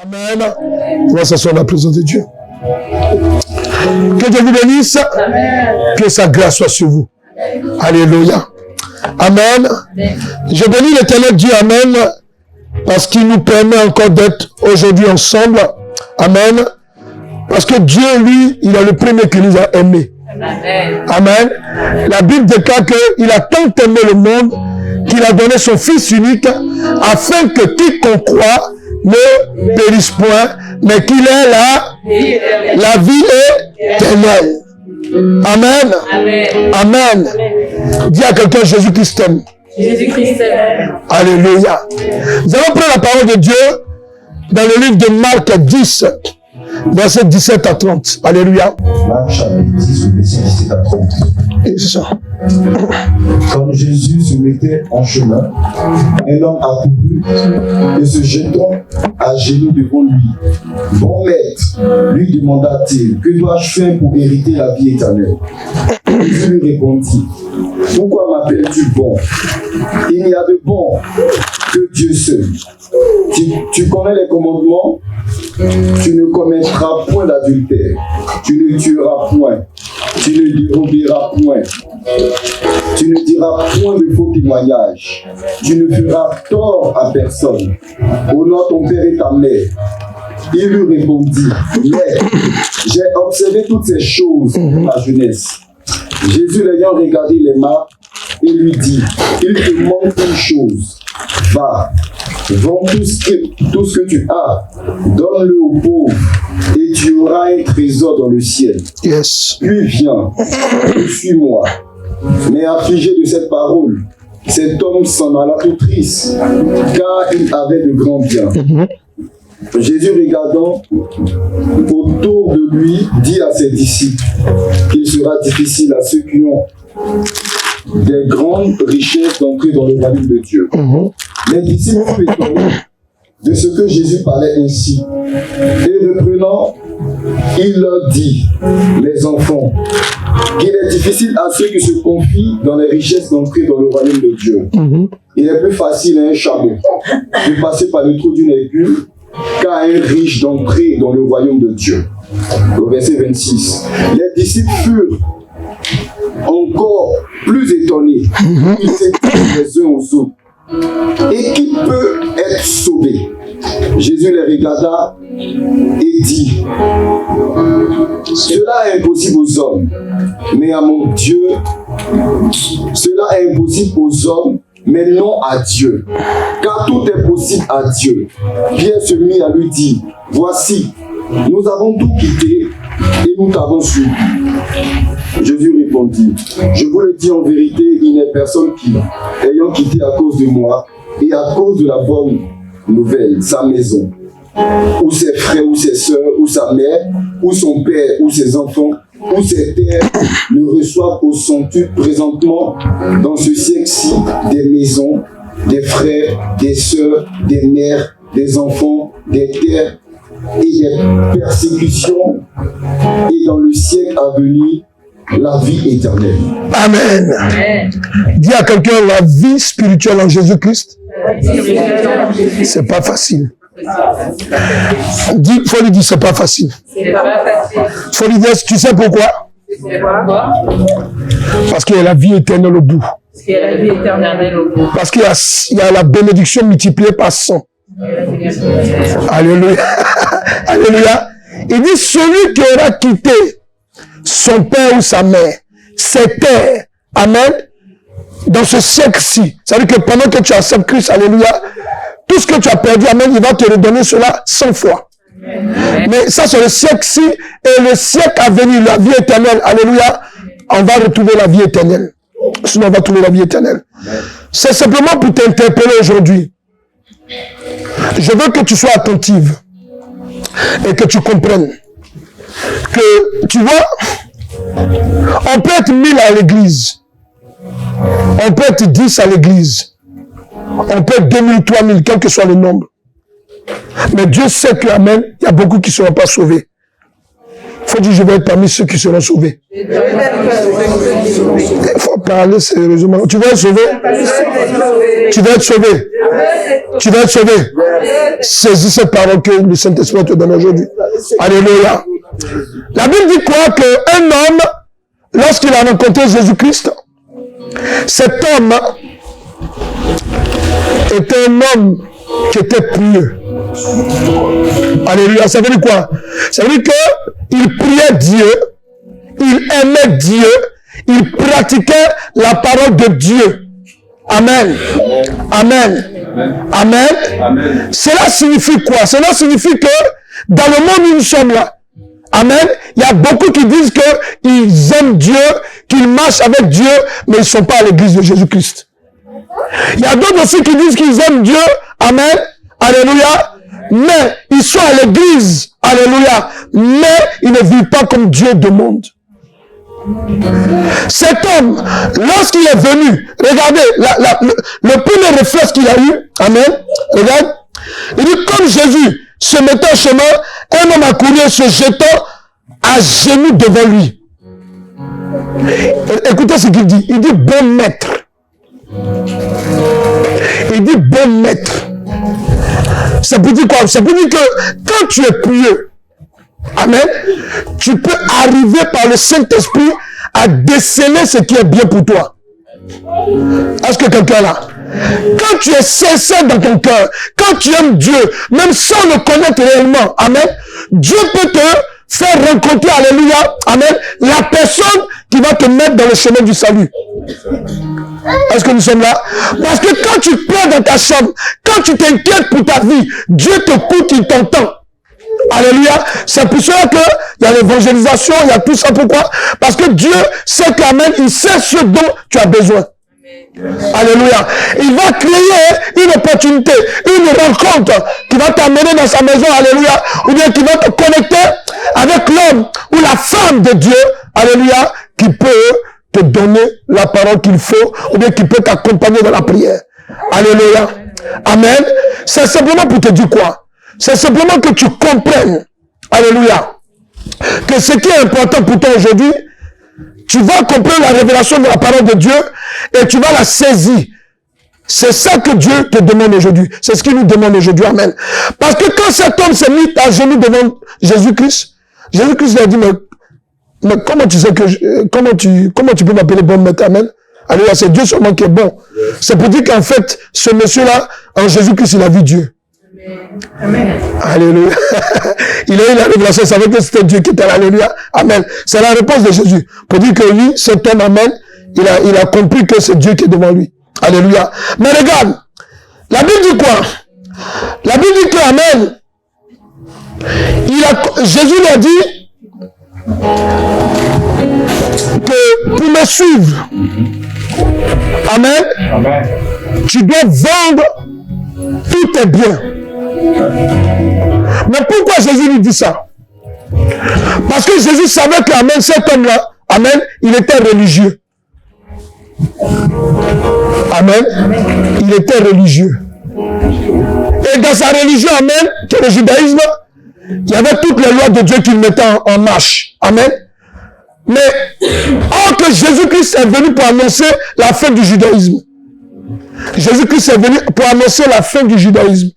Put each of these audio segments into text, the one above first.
Amen. On va s'asseoir dans la présence de Dieu. Que Dieu vous bénisse. Amen. Que sa grâce soit sur vous. Alléluia. Amen. Je bénis l'Éternel Dieu. Amen. Parce qu'il nous permet encore d'être aujourd'hui ensemble. Amen. Parce que Dieu, lui, il est le premier qui nous a aimés. Amen. Amen. La Bible déclare qu'il a tant aimé le monde qu'il a donné son Fils unique afin que quiconque croit ne périsse point, mais qu'il ait la vie éternelle. Amen. Amen. Amen. Dis à quelqu'un, Jésus-Christ t'aime. Jésus-Christ t'aime. Alléluia. Nous allons prendre la parole de Dieu dans le livre de Marc 10, versets 17 à 30. Alléluia. Marc chapitre 10, verset 17 à 30. Et c'est ça. Quand Jésus se mettait en chemin, un homme accourut et se jetant à genoux devant lui. Bon maître, lui demanda-t-il, que dois-je faire pour hériter la vie éternelle? Jésus lui répondit, pourquoi m'appelles-tu bon? Il n'y a de bon que Dieu seul. Tu connais les commandements? Tu ne commettras point d'adultère, tu ne tueras point, tu ne déroberas point, tu ne diras point de faux témoignages, tu ne feras tort à personne. Honore ton père et ta mère. Il lui répondit, mais j'ai observé toutes ces choses dans ma jeunesse. Jésus l'ayant regardé les mains et lui dit, il te manque une chose, va, vends tout ce que tu as, donne-le aux pauvres, et tu auras un trésor dans le ciel. Yes. Puis viens, suis-moi. Mais affligé de cette parole, cet homme s'en alla tout triste, car il avait de grands biens. Jésus, regardant autour de lui, dit à ses disciples qu'il sera difficile à ceux qui ont des grandes richesses d'entrer dans le royaume de Dieu. Les disciples furent étonnés de ce que Jésus parlait ainsi. Et reprenant, il leur dit, les enfants, qu'il est difficile à ceux qui se confient dans les richesses d'entrer dans le royaume de Dieu. Il est plus facile à un chameau de passer par le trou d'une aiguille qu'à un riche d'entrer dans le royaume de Dieu. Au verset 26. Les disciples furent encore plus étonnés. Ils s'étaient les uns aux autres. Et qui peut être sauvé? Jésus les regarda et dit, cela est impossible aux hommes, mais à mon Dieu, cela est impossible aux hommes, mais non à Dieu, car tout est possible à Dieu. Pierre se mit à lui dire, voici, nous avons tout quitté et nous t'avons suivi. Jésus répondit, je vous le dis en vérité, il n'est personne qui, ayant quitté à cause de moi et à cause de la bonne nouvelle, sa maison, ou ses frères, ou ses sœurs, ou sa mère, ou son père, ou ses enfants, ou ses terres, ne reçoivent au centuple présentement dans ce siècle-ci des maisons, des frères, des sœurs, des mères, des enfants, des terres et des persécutions, et dans le siècle à venir, la vie éternelle. Amen. Amen. Dis à quelqu'un, la vie spirituelle en Jésus-Christ, c'est pas facile. Il faut lui dire, c'est pas facile. Il faut lui dire, tu sais pourquoi? Parce qu'il y a la vie éternelle au bout. Parce qu'il y a la bénédiction multipliée par 100. Alléluia. Alléluia. Il dit, celui qui aura quitté son père ou sa mère, ses terres, amen, dans ce siècle-ci. Ça veut dire que pendant que tu acceptes Christ, alléluia, tout ce que tu as perdu, amen, il va te redonner cela 100 fois. Amen. Mais ça, c'est le siècle-ci et le siècle à venir, la vie éternelle, alléluia, on va retrouver la vie éternelle. Sinon, on va trouver la vie éternelle. C'est simplement pour t'interpeller aujourd'hui. Je veux que tu sois attentive et que tu comprennes que, tu vois, on peut être 1000 à l'église, on peut être 10 à l'église, on peut être 2000, 3000, quel que soit le nombre. Mais Dieu sait que, amen, il y a beaucoup qui ne seront pas sauvés. faut dire, je vais être parmi ceux qui seront sauvés. Il faut parler sérieusement. Tu vas être sauvé? Tu vas être sauvé. Tu vas être sauvé. Saisis cette parole que le Saint-Esprit te donne aujourd'hui. Alléluia. La Bible dit quoi? Qu'un homme, lorsqu'il a rencontré Jésus-Christ, cet homme était un homme qui était pieux. Alléluia. Ça veut dire quoi? Ça veut dire qu'il priait Dieu, il aimait Dieu, il pratiquait la parole de Dieu. Amen. Amen. Amen. Amen. Cela signifie quoi? Cela signifie que dans le monde où nous sommes là, amen, il y a beaucoup qui disent qu'ils aiment Dieu, qu'ils marchent avec Dieu, mais ils ne sont pas à l'église de Jésus-Christ. Il y a d'autres aussi qui disent qu'ils aiment Dieu, amen, alléluia, mais ils sont à l'église, alléluia, mais ils ne vivent pas comme Dieu demande. Cet homme, lorsqu'il est venu, regardez, le premier réflexe qu'il a eu, amen, regarde, il dit comme Jésus se mettait en chemin, un homme a couru se jetant à genoux devant lui. Écoutez ce qu'il dit, il dit bon maître. Il dit bon maître. Ça veut dire quoi? Ça veut dire que quand tu es pieux, amen, tu peux arriver par le Saint-Esprit à déceler ce qui est bien pour toi. Est-ce que quelqu'un est là? Quand tu es sincère dans ton cœur, quand tu aimes Dieu, même sans le connaître réellement, amen, Dieu peut te faire rencontrer, alléluia, amen, la personne qui va te mettre dans le chemin du salut. Est-ce que nous sommes là? Parce que quand tu pleures dans ta chambre, quand tu t'inquiètes pour ta vie, Dieu te coûte, il t'entend. Alléluia. C'est pour cela qu'il y a l'évangélisation, il y a tout ça. Pourquoi? Parce que Dieu sait qu'amen, il sait ce dont tu as besoin. Alléluia. Il va créer une opportunité, une rencontre qui va t'amener dans sa maison, alléluia, ou bien qui va te connecter avec l'homme ou la femme de Dieu, alléluia, qui peut te donner la parole qu'il faut, ou bien qui peut t'accompagner dans la prière. Alléluia. Amen. C'est simplement pour te dire quoi? C'est simplement que tu comprennes, alléluia, que ce qui est important pour toi aujourd'hui, tu vas comprendre la révélation de la parole de Dieu et tu vas la saisir. C'est ça que Dieu te demande aujourd'hui. C'est ce qu'il nous demande aujourd'hui. Amen. Parce que quand cet homme s'est mis à genoux devant Jésus-Christ, Jésus-Christ lui a dit, mais comment tu sais que comment tu peux m'appeler bon maître? Amen. Alléluia, c'est Dieu seulement qui est bon. C'est pour dire qu'en fait, ce monsieur-là, en Jésus-Christ, il a vu Dieu. Amen. Alléluia. Il a eu la révélation, il savait que c'était Dieu qui était là. Alléluia. Amen. C'est la réponse de Jésus. Pour dire que lui, cet homme, amen, il a compris que c'est Dieu qui est devant lui. Alléluia. Mais regarde, la Bible dit quoi? La Bible dit que, amen, Jésus lui a dit que pour me suivre, amen, amen, tu dois vendre tous tes biens. Mais pourquoi Jésus lui dit ça? Parce que Jésus savait que, amen, cet homme-là, amen, il était religieux. Amen. Il était religieux. Et dans sa religion, amen, qui est le judaïsme, il y avait toutes les lois de Dieu qu'il mettait en marche. Amen. Mais, or que Jésus-Christ est venu pour annoncer la fin du judaïsme. Jésus-Christ est venu pour annoncer la fin du judaïsme.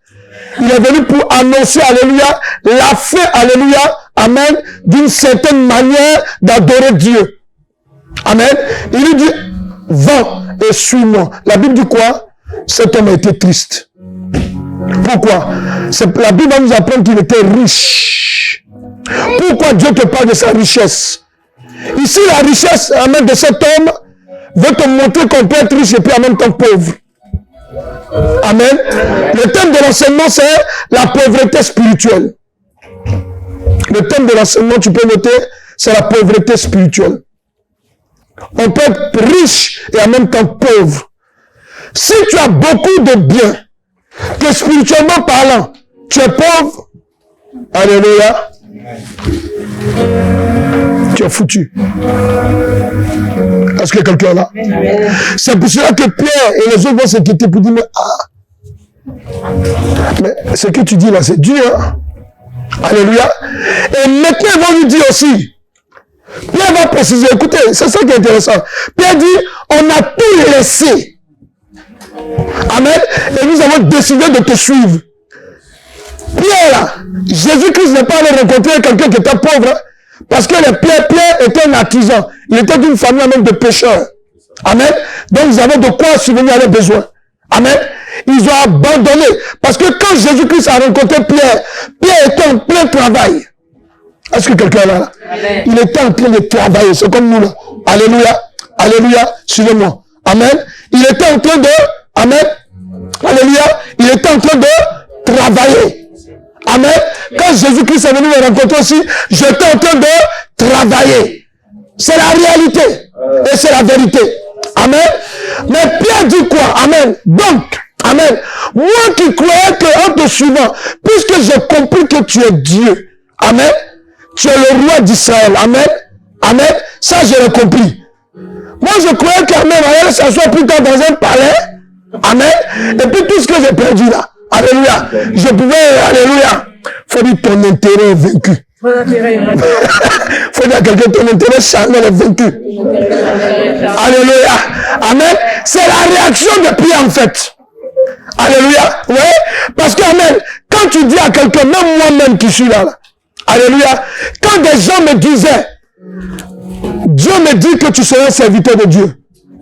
Il est venu pour annoncer, alléluia, la fin, alléluia, amen, d'une certaine manière d'adorer Dieu. Amen. Il lui dit, va et suis-moi. La Bible dit quoi? Cet homme a été triste. Pourquoi? La Bible va nous apprendre qu'il était riche. Pourquoi Dieu te parle de sa richesse? Ici, la richesse, amen, de cet homme veut te montrer qu'on peut être riche et puis en même temps pauvre. Amen. Le thème de l'enseignement, c'est la pauvreté spirituelle. Le thème de l'enseignement, tu peux noter, c'est la pauvreté spirituelle. On peut être riche et en même temps pauvre. Si tu as beaucoup de biens, que spirituellement parlant, tu es pauvre, alléluia, tu es foutu. Est-ce que quelqu'un est là? C'est pour cela que Pierre et les autres vont s'inquiéter pour dire, mais ce que tu dis là, c'est dur. Hein? Alléluia. Et maintenant, ils vont lui dire aussi, Pierre va préciser, écoutez, c'est ça qui est intéressant. Pierre dit, on a tout laissé. Amen. Et nous avons décidé de te suivre. Pierre, là, Jésus-Christ n'est pas allé rencontrer quelqu'un qui était pauvre. Parce que Pierre était un artisan. Il était d'une famille même de pêcheurs. Amen. Donc ils avaient de quoi subvenir à leurs besoins. Amen. Ils ont abandonné. Parce que quand Jésus-Christ a rencontré Pierre, Pierre était en plein travail. Est-ce que quelqu'un est là? Amen. Il était en train de travailler. C'est comme nous là. Alléluia. Alléluia. Suivez-moi. Amen. Il était en train de... Amen. Alléluia. Il était en train de travailler. Amen. Quand Jésus-Christ est venu me rencontrer aussi, j'étais en train de travailler. C'est la réalité. Et c'est la vérité. Amen. Mais Pierre dit quoi? Amen. Donc, amen. Moi qui croyais qu'en te suivant, puisque j'ai compris que tu es Dieu, amen, tu es le roi d'Israël, amen, amen, ça j'ai compris. Moi je croyais qu'amen, allait s'asseoir plus tard dans un palais, amen, et puis tout ce que j'ai perdu là, alléluia, je pouvais, alléluia, faut dire ton intérêt est vaincu. Faut dire à quelqu'un ton intérêt charnel est vaincu. Alléluia. Amen. C'est la réaction de Pierre en fait. Alléluia. Oui. Parce que amen. Quand tu dis à quelqu'un, même moi-même qui suis là, alléluia. Quand des gens me disaient, Dieu me dit que tu seras un serviteur de Dieu.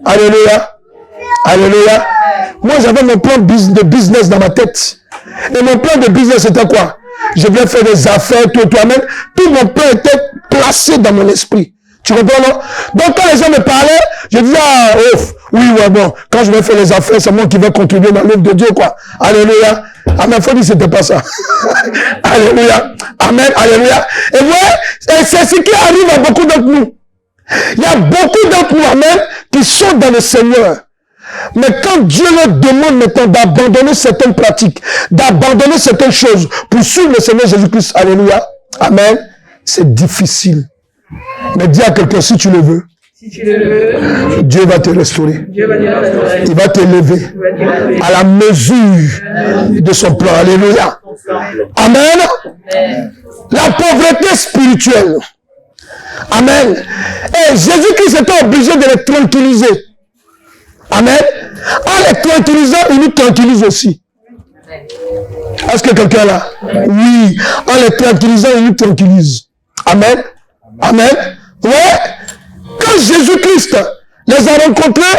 Alléluia. Alléluia. Moi j'avais mon plan de business dans ma tête. Et mon plan de business c'était quoi? Je voulais faire des affaires, toi-même. Tout mon plan était placé dans mon esprit. Tu comprends, non? Donc, quand les gens me parlaient, je disais, ah, ouf, oui, ouais, bon, quand je vais faire les affaires, c'est moi qui vais contribuer dans l'œuvre de Dieu, quoi. Alléluia. Amen. Faut dire, c'était pas ça. Alléluia. Amen. Alléluia. Et ouais, c'est ce qui arrive à beaucoup d'entre nous. Il y a beaucoup d'entre nous, amen, qui sont dans le Seigneur. Mais quand Dieu leur demande maintenant d'abandonner certaines pratiques, d'abandonner certaines choses pour suivre le Seigneur Jésus-Christ, alléluia, amen, c'est difficile. Mais dis à quelqu'un, si tu le veux, Dieu va te restaurer. Il va t'élever à la mesure de son plan, alléluia. Amen. La pauvreté spirituelle. Amen. Et Jésus-Christ était obligé de les tranquilliser. Amen. En les tranquillisant, il nous tranquillise aussi. Est-ce que quelqu'un est là? Oui. En les tranquillisant, il nous tranquillise. Amen. Amen. Ouais. Quand Jésus-Christ les a rencontrés,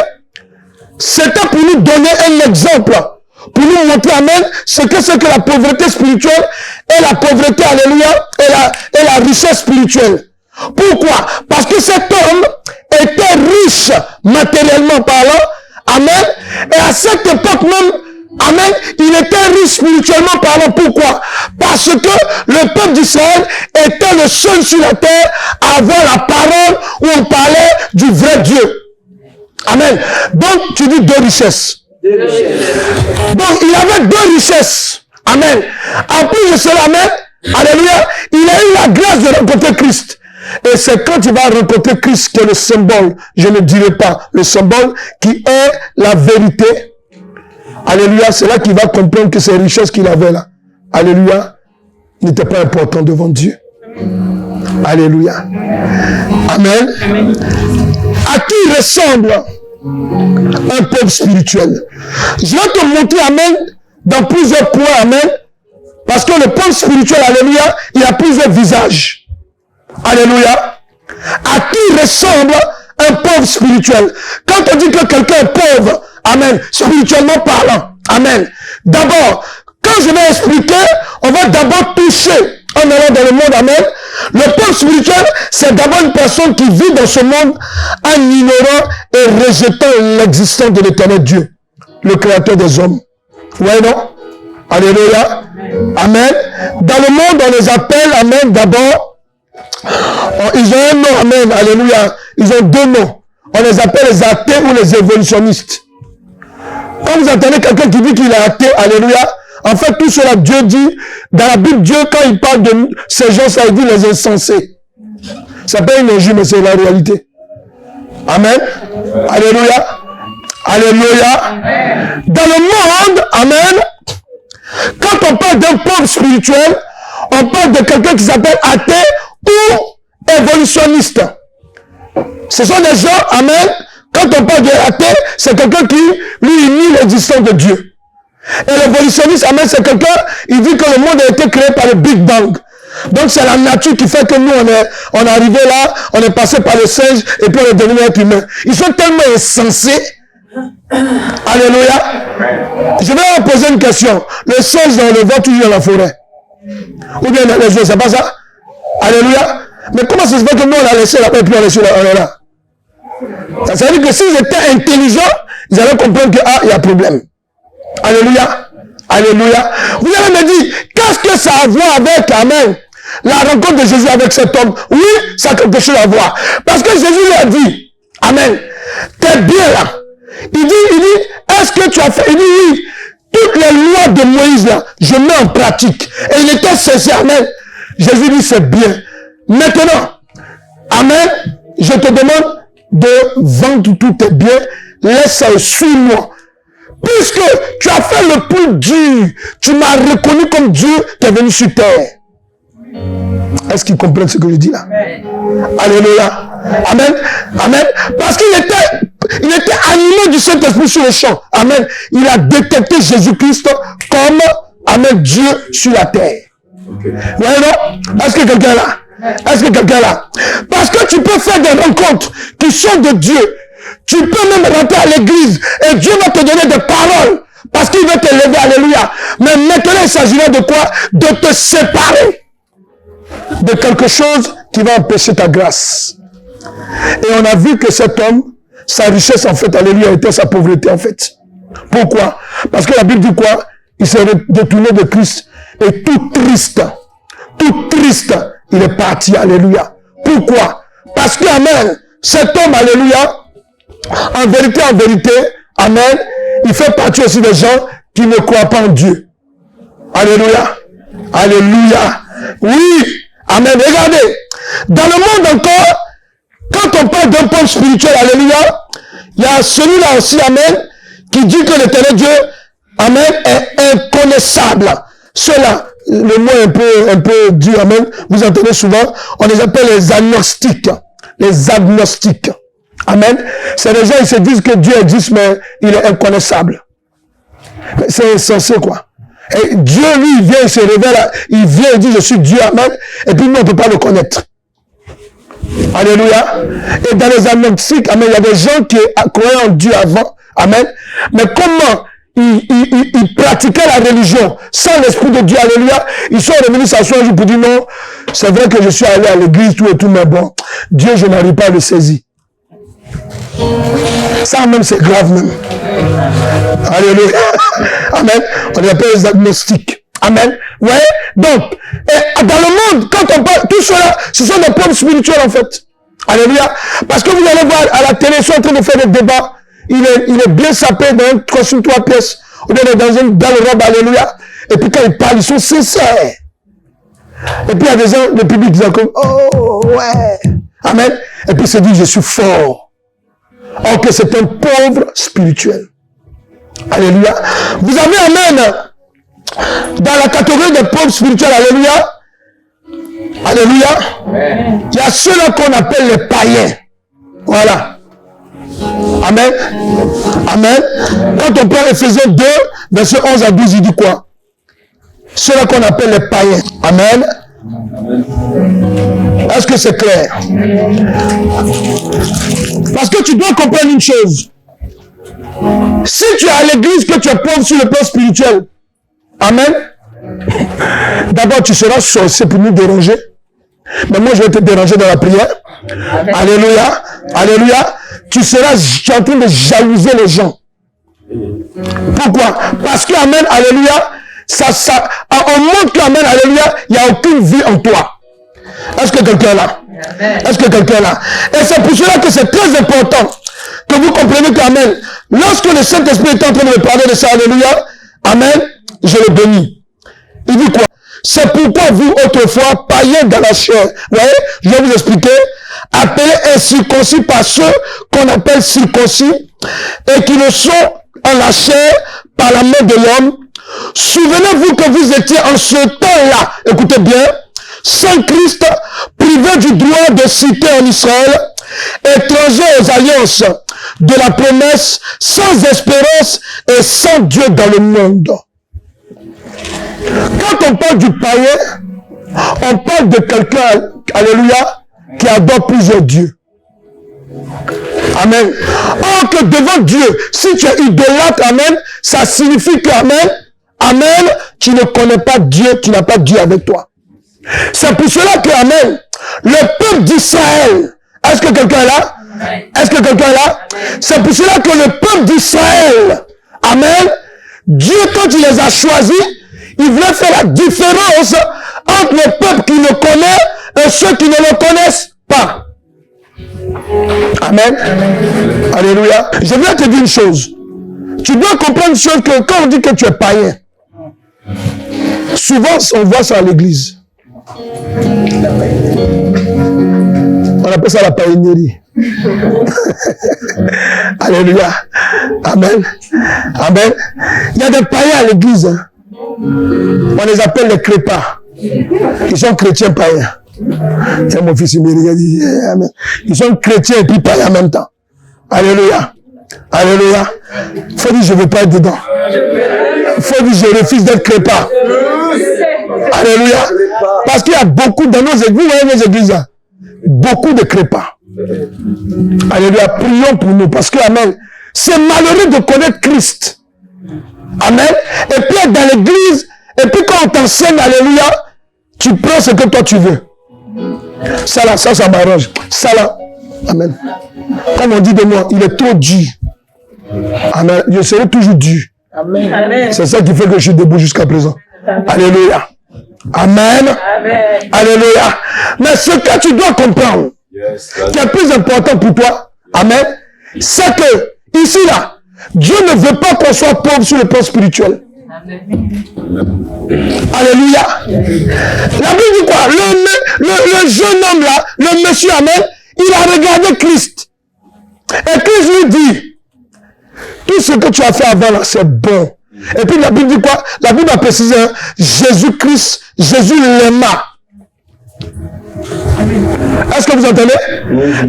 c'était pour nous donner un exemple. Pour nous montrer, amen, ce que c'est que la pauvreté spirituelle et la pauvreté, alléluia, et la richesse spirituelle. Pourquoi? Parce que cet homme était riche matériellement parlant. Amen. Et à cette époque même, amen, il était riche spirituellement parlant. Pourquoi? Parce que le peuple d'Israël était le seul sur la terre à avoir la parole où on parlait du vrai Dieu. Amen. Donc, tu dis deux richesses. Donc, il avait deux richesses. Amen. En plus de cela, amen, alléluia, il a eu la grâce de rencontrer Christ. Et c'est quand il va rencontrer Christ qui est le symbole, je ne dirai pas, le symbole qui est la vérité. Alléluia, c'est là qu'il va comprendre que ces richesses qu'il avait là, alléluia, n'étaient pas importantes devant Dieu. Alléluia. Amen. À qui ressemble un pauvre spirituel? Je vais te montrer, amen, dans plusieurs points, amen, parce que le pauvre spirituel, alléluia, il a plusieurs visages. Alléluia. À qui ressemble un pauvre spirituel? Quand on dit que quelqu'un est pauvre, amen, spirituellement parlant, amen. D'abord, quand je vais expliquer, on va d'abord toucher en allant dans le monde, amen. Le pauvre spirituel, c'est d'abord une personne qui vit dans ce monde en ignorant et rejetant l'existence de l'éternel Dieu, le créateur des hommes. Ouais, non? Alléluia. Amen. Dans le monde, on les appelle, amen, d'abord, ils ont un nom, amen, alléluia. Ils ont deux noms. On les appelle les athées ou les évolutionnistes. Quand vous entendez quelqu'un qui dit qu'il est athée, alléluia, en fait, tout cela, Dieu dit, dans la Bible, Dieu, quand il parle de ces gens, ça dit les insensés. C'est pas une injure, mais c'est la réalité. Amen. Alléluia. Alléluia. Dans le monde, amen, quand on parle d'un pauvre spirituel, on parle de quelqu'un qui s'appelle athée ou évolutionniste. Ce sont des gens, amen, quand on parle de athée, c'est quelqu'un qui, lui, nie l'existence de Dieu. Et l'évolutionniste, amen, c'est quelqu'un, il dit que le monde a été créé par le Big Bang. Donc c'est la nature qui fait que nous, on est arrivé là, on est passé par le singe, et puis on est devenu être humain. Ils sont tellement insensés. Alléluia. Je vais leur poser une question. Le singe, on le voit toujours dans la forêt. Ou bien dans les eaux, c'est pas ça? Alléluia. Mais comment ça se fait que nous, on a laissé là-bas, et puis on est là? Ça veut dire que s'ils étaient intelligents, ils allaient comprendre que, il y a problème. Alléluia. Alléluia. Vous allez me dire, qu'est-ce que ça a à voir avec, amen, la rencontre de Jésus avec cet homme? Oui, ça a quelque chose à voir. Parce que Jésus lui a dit, amen, t'es bien là. Il dit, est-ce que tu as fait? Il dit, oui, toutes les lois de Moïse là, je mets en pratique. Et il était sincère, amen. Jésus dit, c'est bien. Maintenant, amen, je te demande de vendre tous tes biens, laisse ça, suis-moi. Puisque tu as fait le plus dur, tu m'as reconnu comme Dieu, tu es venu sur terre. Est-ce qu'ils comprennent ce que je dis là? Amen. Alléluia. Amen. Amen. Parce qu'il était animé du Saint-Esprit sur le champ. Amen. Il a détecté Jésus-Christ comme, amen, Dieu sur la terre. Okay. Ouais, non? Est-ce que quelqu'un est là? Est-ce que quelqu'un est là? Parce que tu peux faire des rencontres qui sont de Dieu. Tu peux même rentrer à l'église et Dieu va te donner des paroles parce qu'il veut te lever, alléluia. Mais maintenant, il s'agirait de quoi? De te séparer de quelque chose qui va empêcher ta grâce. Et on a vu que cet homme, sa richesse en fait, alléluia, était sa pauvreté en fait. Pourquoi? Parce que la Bible dit quoi? Il s'est détourné de Christ et tout triste, il est parti, alléluia. Pourquoi? Parce que, amen, cet homme, alléluia, en vérité, amen, il fait partie aussi des gens qui ne croient pas en Dieu. Alléluia. Alléluia. Oui. Amen. Regardez. Dans le monde encore, quand on parle d'un point spirituel, alléluia, il y a celui-là aussi, amen, qui dit que l'éternel Dieu, amen, est inconnaissable. Cela, le mot un peu dur, amen, vous entendez souvent, on les appelle les agnostiques. Les agnostiques. Amen. C'est les gens, ils se disent que Dieu existe, mais il est inconnaissable. C'est insensé, quoi. Et Dieu, lui, il vient, il se révèle, il vient, il dit, je suis Dieu, amen. Et puis, nous, on ne peut pas le connaître. Alléluia. Et dans les agnostiques, amen, il y a des gens qui croyaient en Dieu avant, amen. Mais comment ils pratiquaient la religion sans l'esprit de Dieu, alléluia. Ils sont revenus s'asseoir un jour pour dire, non, c'est vrai que je suis allé à l'église, tout et tout, mais bon, Dieu, je n'arrive pas à le saisir. Ça même c'est grave même. Alléluia. Amen. On les appelle les agnostiques. Amen. Ouais. Donc, dans le monde, quand on parle, tout cela, ce sont des problèmes spirituels en fait. Alléluia. Parce que vous allez voir à la télé, ils sont en train de faire des débats. Il est bien sapé dans un costume 3 pièces. Ou bien dans une belle robe. Alléluia. Et puis quand ils parlent, ils sont sincères. Et puis il y a des gens, le public disent comme, oh ouais. Amen. Et puis il se dit, je suis fort. Or que c'est un pauvre spirituel. Alléluia. Vous avez, amen, dans la catégorie des pauvres spirituels, alléluia. Alléluia. Amen. Il y a ceux-là qu'on appelle les païens. Voilà. Amen. Amen. Quand on prend Ephésiens 2, verset 11 à 12, il dit quoi? Ceux-là qu'on appelle les païens. Amen. Est-ce que c'est clair? Parce que tu dois comprendre une chose. Si tu es à l'église que tu es pauvre sur le plan spirituel, amen, d'abord tu seras sorcier pour nous déranger. Mais moi je vais te déranger dans la prière. Amen. Alléluia. Alléluia. Tu es en train de jalouser les gens. Pourquoi? Parce que, amen, alléluia, on montre qu'amen, alléluia, il n'y a aucune vie en toi. Est-ce que quelqu'un est là? Est-ce que quelqu'un est là? Et c'est pour cela que c'est très important que vous compreniez qu'amen, lorsque le Saint-Esprit est en train de me parler de ça, alléluia, amen, je le bénis. Il dit quoi? C'est pourquoi vous, autrefois, païens dans la chair, vous voyez, je vais vous expliquer, appelés incirconcis par ceux qu'on appelle circoncis, et qui le sont en la chair par la main de l'homme. Souvenez-vous que vous étiez en ce temps-là, écoutez bien, sans Christ, privé du droit de cité en Israël, étranger aux alliances de la promesse, sans espérance et sans Dieu dans le monde. Quand on parle du païen, on parle de quelqu'un, alléluia, qui adore plusieurs dieux. Amen. Or que devant Dieu, si tu es idolâtre, amen, ça signifie que, amen, amen, tu ne connais pas Dieu, tu n'as pas Dieu avec toi. C'est pour cela que, amen, le peuple d'Israël, est-ce que quelqu'un est là? Est-ce que quelqu'un est là? C'est pour cela que le peuple d'Israël, amen, Dieu, quand il les a choisis, il voulait faire la différence entre le peuple qui le connaît et ceux qui ne le connaissent pas. Amen. Alléluia. Je viens te dire une chose. Tu dois comprendre une chose que quand on dit que tu es païen, souvent on voit ça à l'église. On appelle ça la païennerie. Alléluia. Amen. Amen. Il y a des païens à l'église. Hein. On les appelle les crépas. Ils sont chrétiens païens. Et mon fils, il me regarde, il dit, amen. Ils sont chrétiens et puis païens en même temps. Alléluia. Alléluia. Il faut dire, je ne veux pas être dedans. Il faut dire, je refuse d'être crépa. Alléluia. Parce qu'il y a beaucoup dans nos églises, nos églises, beaucoup de crépas. Alléluia. Prions pour nous parce que, amen, c'est malheureux de connaître Christ. Amen. Et puis être dans l'église, et puis quand on t'enseigne, alléluia, tu prends ce que toi tu veux. Ça là, ça m'arrange. Ça là, amen. Comme on dit de moi, il est trop dur. Amen. Je serai toujours dur. Amen. C'est ça qui fait que je suis debout jusqu'à présent. Amen. Alléluia. Amen. Amen. Alléluia. Mais ce que tu dois comprendre, qui est plus important pour toi, amen, c'est que, ici là, Dieu ne veut pas qu'on soit pauvre sur le plan spirituel. Amen. Alléluia. La Bible dit quoi? Le jeune homme là, le monsieur, amen, il a regardé Christ. Et Christ lui dit, tout ce que tu as fait avant là, c'est bon. Et puis la Bible dit quoi? La Bible a précisé, hein, Jésus-Christ, Jésus l'aima. Est-ce que vous entendez?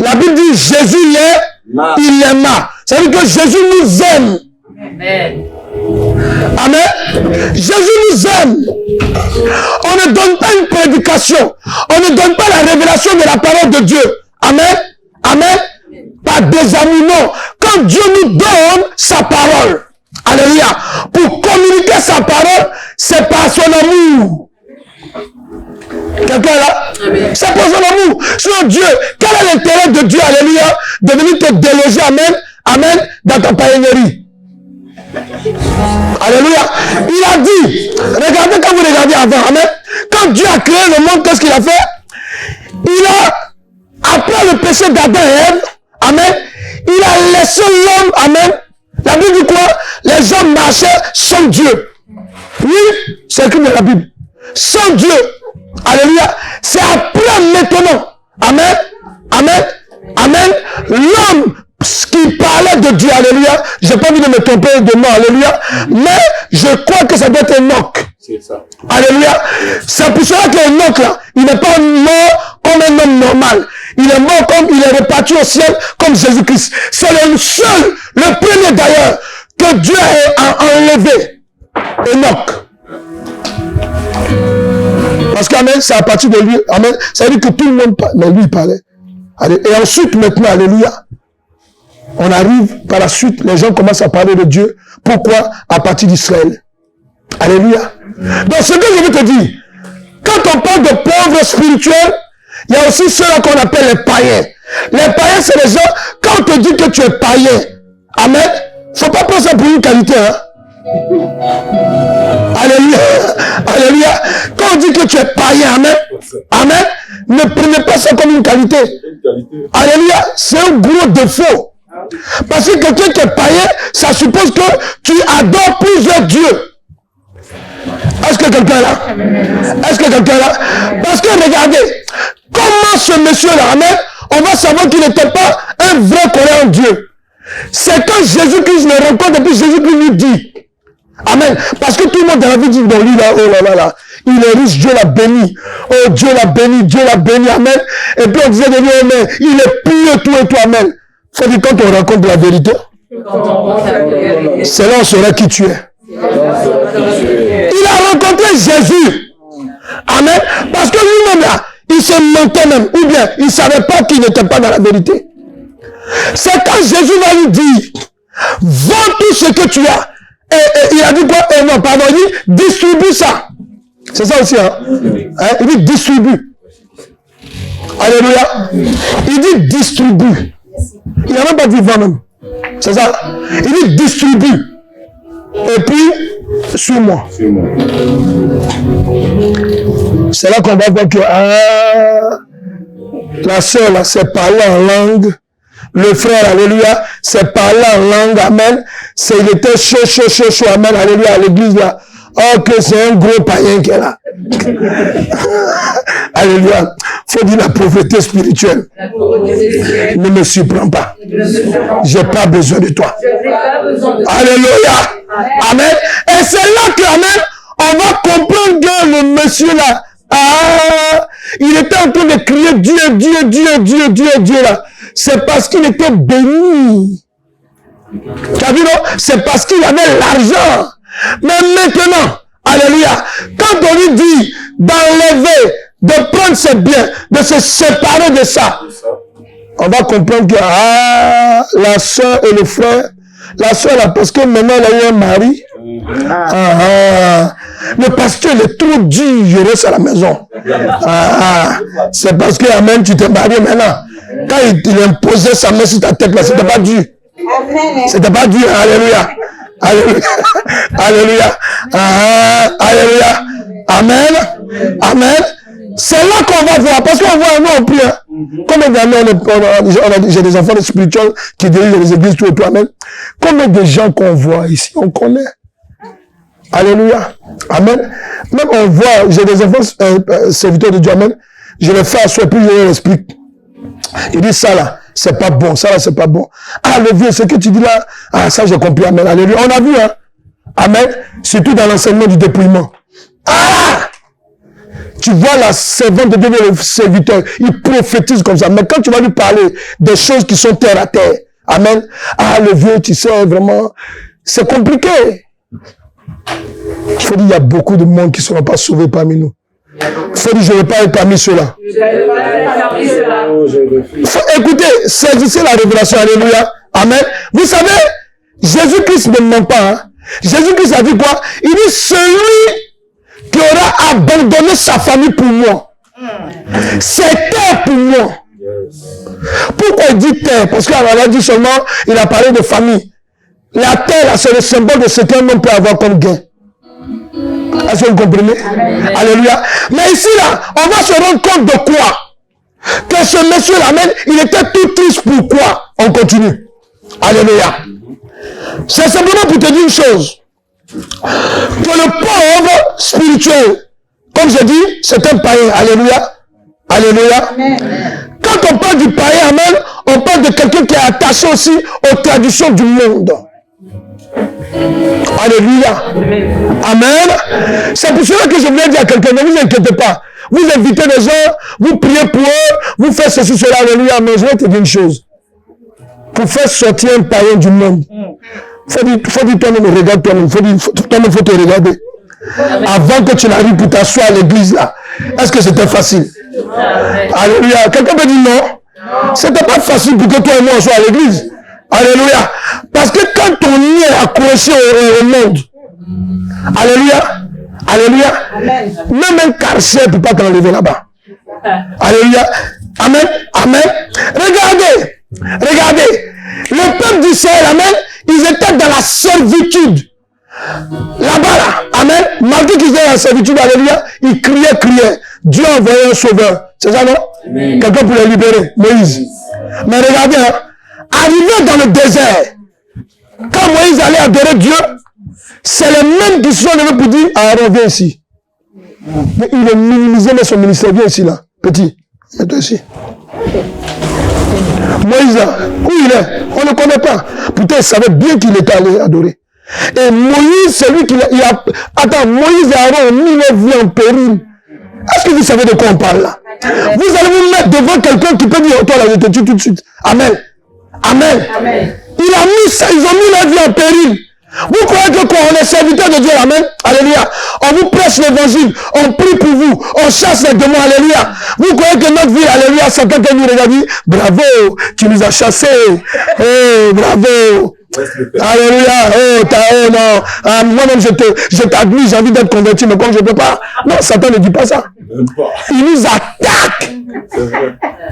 La Bible dit, Jésus l'aima, il l'aima. Ça veut dire que Jésus nous aime. Amen. Amen. Jésus nous aime. On ne donne pas une prédication. On ne donne pas la révélation de la parole de Dieu. Amen. Amen. Par des amis, non. Quand Dieu nous donne sa parole, alléluia, pour communiquer sa parole, c'est par son amour. Quelqu'un est là? C'est par son amour. Sur Dieu. Quel est l'intérêt de Dieu, alléluia, de venir te déloger, amen, amen, dans ta païennerie? Alléluia. Il a dit, regardez quand vous regardez avant, amen, quand Dieu a créé le monde, qu'est-ce qu'il a fait? Il a, après le péché d'Adam et Ève, amen, il a laissé l'homme, amen. La Bible dit quoi? Les hommes marchaient sans Dieu. Oui, c'est écrit dans la Bible. Sans Dieu. Alléluia. C'est après maintenant. Amen. Amen. Amen. L'homme qui parlait de Dieu, alléluia, j'ai pas envie de me tromper de nom, alléluia, mais je crois que ça doit être Enoch. C'est ça. Alléluia. C'est pour cela que Enoch là, il n'est pas mort comme un homme normal. Il est mort comme, il est reparti au ciel comme Jésus-Christ. C'est le seul, le premier d'ailleurs, que Dieu a enlevé. Enoch. Parce qu'amen, c'est à partir de lui, amen, ça veut dire que tout le monde parle, mais lui il parlait. Et ensuite, maintenant, alléluia, on arrive par la suite, les gens commencent à parler de Dieu. Pourquoi? À partir d'Israël. Alléluia. Donc ce que je veux te dire, quand on parle de pauvres spirituels, il y a aussi ceux-là qu'on appelle les païens. Les païens, c'est les gens, quand on te dit que tu es païen, amen, faut pas prendre ça pour une qualité, hein. Alléluia. Alléluia. Quand on dit que tu es païen, amen, amen, ne prenez pas ça comme une qualité. Alléluia. C'est un gros défaut. Parce que quelqu'un qui est païen, ça suppose que tu adores plusieurs dieux. Est-ce que quelqu'un est là? Est-ce que quelqu'un est là? Parce que regardez, comment ce monsieur-là, amen, on va savoir qu'il n'était pas un vrai croyant en Dieu. C'est quand Jésus-Christ le rencontre et puis Jésus-Christ lui dit, amen. Parce que tout le monde dans la vie dit, bon lui là, oh là là là, il est riche, Dieu l'a béni. Oh, Dieu l'a béni, amen. Et puis on disait de lui, amen, il est pieux, tout et tout, amen. Faut dire, quand on raconte la vérité, c'est là on saura qui tu es. Il a rencontré Jésus. Amen. Parce que lui-même là, il se mentait même. Ou bien, il ne savait pas qu'il n'était pas dans la vérité. C'est quand Jésus va lui dire, vends tout ce que tu as. Et il a dit quoi? Non, pardon, il dit, distribue ça. C'est ça aussi, hein? Il dit, distribue. Alléluia. Il dit, distribue. Il n'a même pas dit vends même. C'est ça? Il dit, distribue. Et puis, suis-moi. C'est là qu'on va voir que la sœur, là, c'est parler en langue. Le frère, alléluia, c'est parler en langue, amen. Il était chaud, amen, alléluia, à l'église, là. Oh, que c'est un gros païen qui est là. Alléluia. Faut dire la pauvreté spirituelle. Ne me surprends pas. J'ai pas besoin de toi. Alléluia. Amen. Et c'est là que, amen, on va comprendre que le monsieur là, il était en train de crier Dieu là. C'est parce qu'il était béni. Tu as vu, non? C'est parce qu'il avait l'argent. Mais maintenant, alléluia, quand on lui dit d'enlever, de prendre ses biens, de se séparer de ça, on va comprendre que la soeur et le frère, la soeur là, parce que maintenant elle a eu un mari, le pasteur il est trop dur, je reste à la maison. C'est parce que, amen, tu t'es marié maintenant. Quand il imposait sa main sur ta tête là, c'était pas dur. C'était pas dur, alléluia. Alléluia. Alléluia. Alléluia. Amen. Amen. C'est là qu'on va voir. Parce qu'on voit, nous, on prie. Combien d'années j'ai des enfants spirituels qui dirigent les églises, tout et tout. Amen. Combien de gens qu'on voit ici, on connaît. Alléluia. Amen. Même on voit, j'ai des enfants serviteurs de Dieu. Amen. Je les fais asseoir, puis je leur explique. Il dit ça là, c'est pas bon, ça là, c'est pas bon. Le vieux, ce que tu dis là, ça j'ai compris, amen, alléluia. On a vu, hein, amen, surtout dans l'enseignement du dépouillement. Tu vois la servante de Dieu, le serviteur, il prophétise comme ça. Mais quand tu vas lui parler des choses qui sont terre à terre, amen, le vieux, tu sais, vraiment, c'est compliqué. Il faut dire, il y a beaucoup de monde qui ne seront pas sauvés parmi nous. Il faut dire, je ne vais pas être parmi ceux-là. Écoutez, saisissez la révélation, alléluia, amen. Vous savez, Jésus-Christ ne ment pas. Hein? Jésus-Christ a dit quoi? Il dit, celui qui aura abandonné sa famille pour moi, c'est terre pour moi. Pourquoi il dit terre? Parce qu'il a dit seulement, il a parlé de famille. La terre, c'est le symbole de ce qu'un homme peut avoir comme gain. Est-ce que vous comprenez? Amen. Alléluia. Mais ici, là, on va se rendre compte de quoi? Que ce monsieur-là, même, il était tout triste. Pourquoi? On continue. Alléluia. C'est simplement pour te dire une chose. Que le pauvre spirituel, comme je dis, c'est un païen. Alléluia. Alléluia. Amen. Quand on parle du païen, amen, on parle de quelqu'un qui est attaché aussi aux traditions du monde. Alléluia. Amen. C'est pour cela que je voulais dire à quelqu'un, ne vous inquiétez pas. Vous invitez les gens, vous priez pour eux, vous faites ceci, cela, alléluia. Mais je vais te dire une chose. Pour faire sortir un païen du monde, faut dire toi-même, regarde toi-même, toi-même, faut te regarder. Avant que tu n'arrives pour t'asseoir à l'église là. Est-ce que c'était facile? Alléluia. Quelqu'un peut dire non. C'était pas facile pour que toi et moi on soit à l'église. Alléluia. Parce que quand on y est accroché au monde, alléluia, alléluia, amen. Même un carcer ne peut pas t'enlever là-bas. Alléluia. Amen. Amen. Regardez. Le peuple d'Israël, amen, ils étaient dans la servitude. Là-bas, là, amen, malgré qu'ils étaient dans la servitude, alléluia, ils criaient. Dieu a envoyé un sauveur. C'est ça, non? Amen. Quelqu'un pour les libérer, Moïse. Mais regardez, hein, arrivé dans le désert, quand Moïse allait adorer Dieu, c'est le même qui se sont levés pour dire, Aaron, viens ici. Mais il est minimisé dans son ministère, viens ici, là. Petit, mets-toi ici. Moïse, là, où il est? On ne connaît pas. Pourtant, il savait bien qu'il était allé adorer. Et Moïse, c'est lui qui a... Attends, Moïse et Aaron ont mis leur vie en péril. Est-ce que vous savez de quoi on parle là? Vous allez vous mettre devant quelqu'un qui peut dire, oh, toi là, je te tue tout de suite. Amen. Amen. Amen. Il a mis ça, ils ont mis leur vie en péril. Vous croyez que quand on est serviteur de Dieu, amen, alléluia, on vous prêche l'évangile, on prie pour vous, on chasse les démons, alléluia. Vous croyez que notre vie, alléluia, c'est quelqu'un qui nous regarde, dit, bravo, tu nous as chassés, oh, bravo. Alléluia, oh non, moi-même je t'admire, j'ai envie d'être converti, mais comme je ne peux pas. Non, Satan ne dit pas ça. Il nous attaque.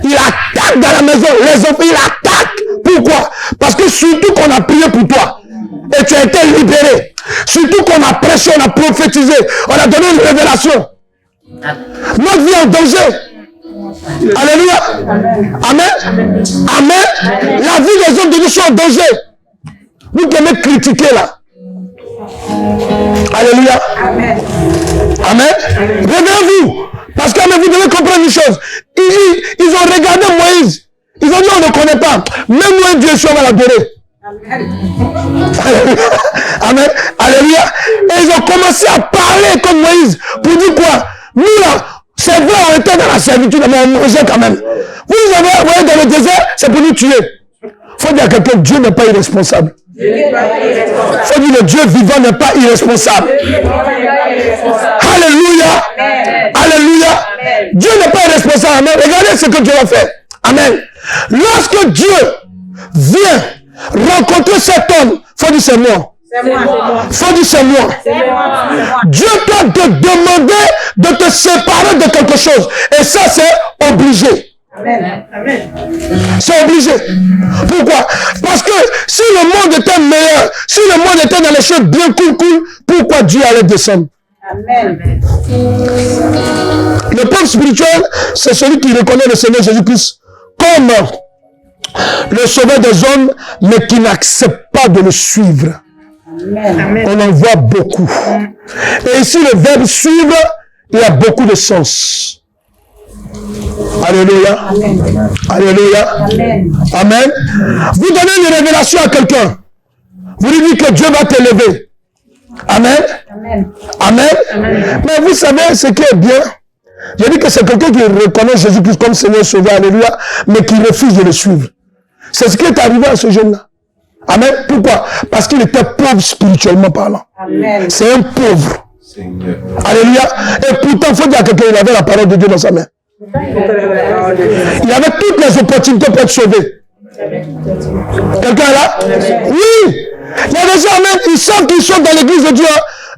Il attaque dans la maison, les enfants, il attaque. Pourquoi? Parce que surtout qu'on a prié pour toi. Et tu as été libéré. Surtout qu'on a prêché, on a prophétisé, on a donné une révélation. Notre vie est en danger. Alléluia. Amen. Amen. La vie des hommes de Dieu sont en danger. Vous qui aimez critiquer là. Alléluia. Amen. Amen. Réveillez-vous. Parce que vous devez comprendre une chose. Ils ont regardé Moïse. Ils ont dit on ne connaît pas. Même nous, Dieu, on va l'adorer. Amen. Amen. Alléluia. Et ils ont commencé à parler comme Moïse. Pour dire quoi? Nous là, c'est vrai, on était dans la servitude, mais on mangeait quand même. Vous avez voyez dans le désert, c'est pour nous tuer. Il faut dire à quelqu'un, Dieu n'est pas irresponsable. Il faut dire le Dieu vivant n'est pas irresponsable. Alléluia. Alléluia. Dieu n'est pas irresponsable. Amen. Regardez ce que Dieu a fait. Amen. Lorsque Dieu vient rencontrer cet homme, il faut dire c'est moi. Il faut dire c'est moi. Dieu doit te demander de te séparer de quelque chose. Et ça, c'est obligé. Amen. C'est obligé. Pourquoi? Parce que si le monde était meilleur, si le monde était dans les choses bien cool, pourquoi Dieu allait descendre? Amen. Le peuple spirituel, c'est celui qui reconnaît le Seigneur Jésus-Christ comme le sauveur des hommes, mais qui n'accepte pas de le suivre. Amen. On en voit beaucoup. Et ici, le verbe suivre, il y a beaucoup de sens. Alléluia. Amen. Alléluia. Amen. Amen. Vous donnez une révélation à quelqu'un. Vous lui dites que Dieu va t'élever. Amen. Amen. Amen. Amen. Mais vous savez ce qui est bien. Je dis que c'est quelqu'un qui reconnaît Jésus-Christ comme Seigneur Sauveur. Alléluia. Mais qui refuse de le suivre. C'est ce qui est arrivé à ce jeune-là. Amen. Pourquoi? Parce qu'il était pauvre spirituellement parlant. Amen. C'est un pauvre. Seigneur. Alléluia. Et pourtant, il faut dire à quelqu'un, il avait la parole de Dieu dans sa main. Il avait toutes les opportunités pour être sauvé. Quelqu'un est là? Oui. Il y a des gens, même, ils savent qu'ils sont dans l'église de Dieu.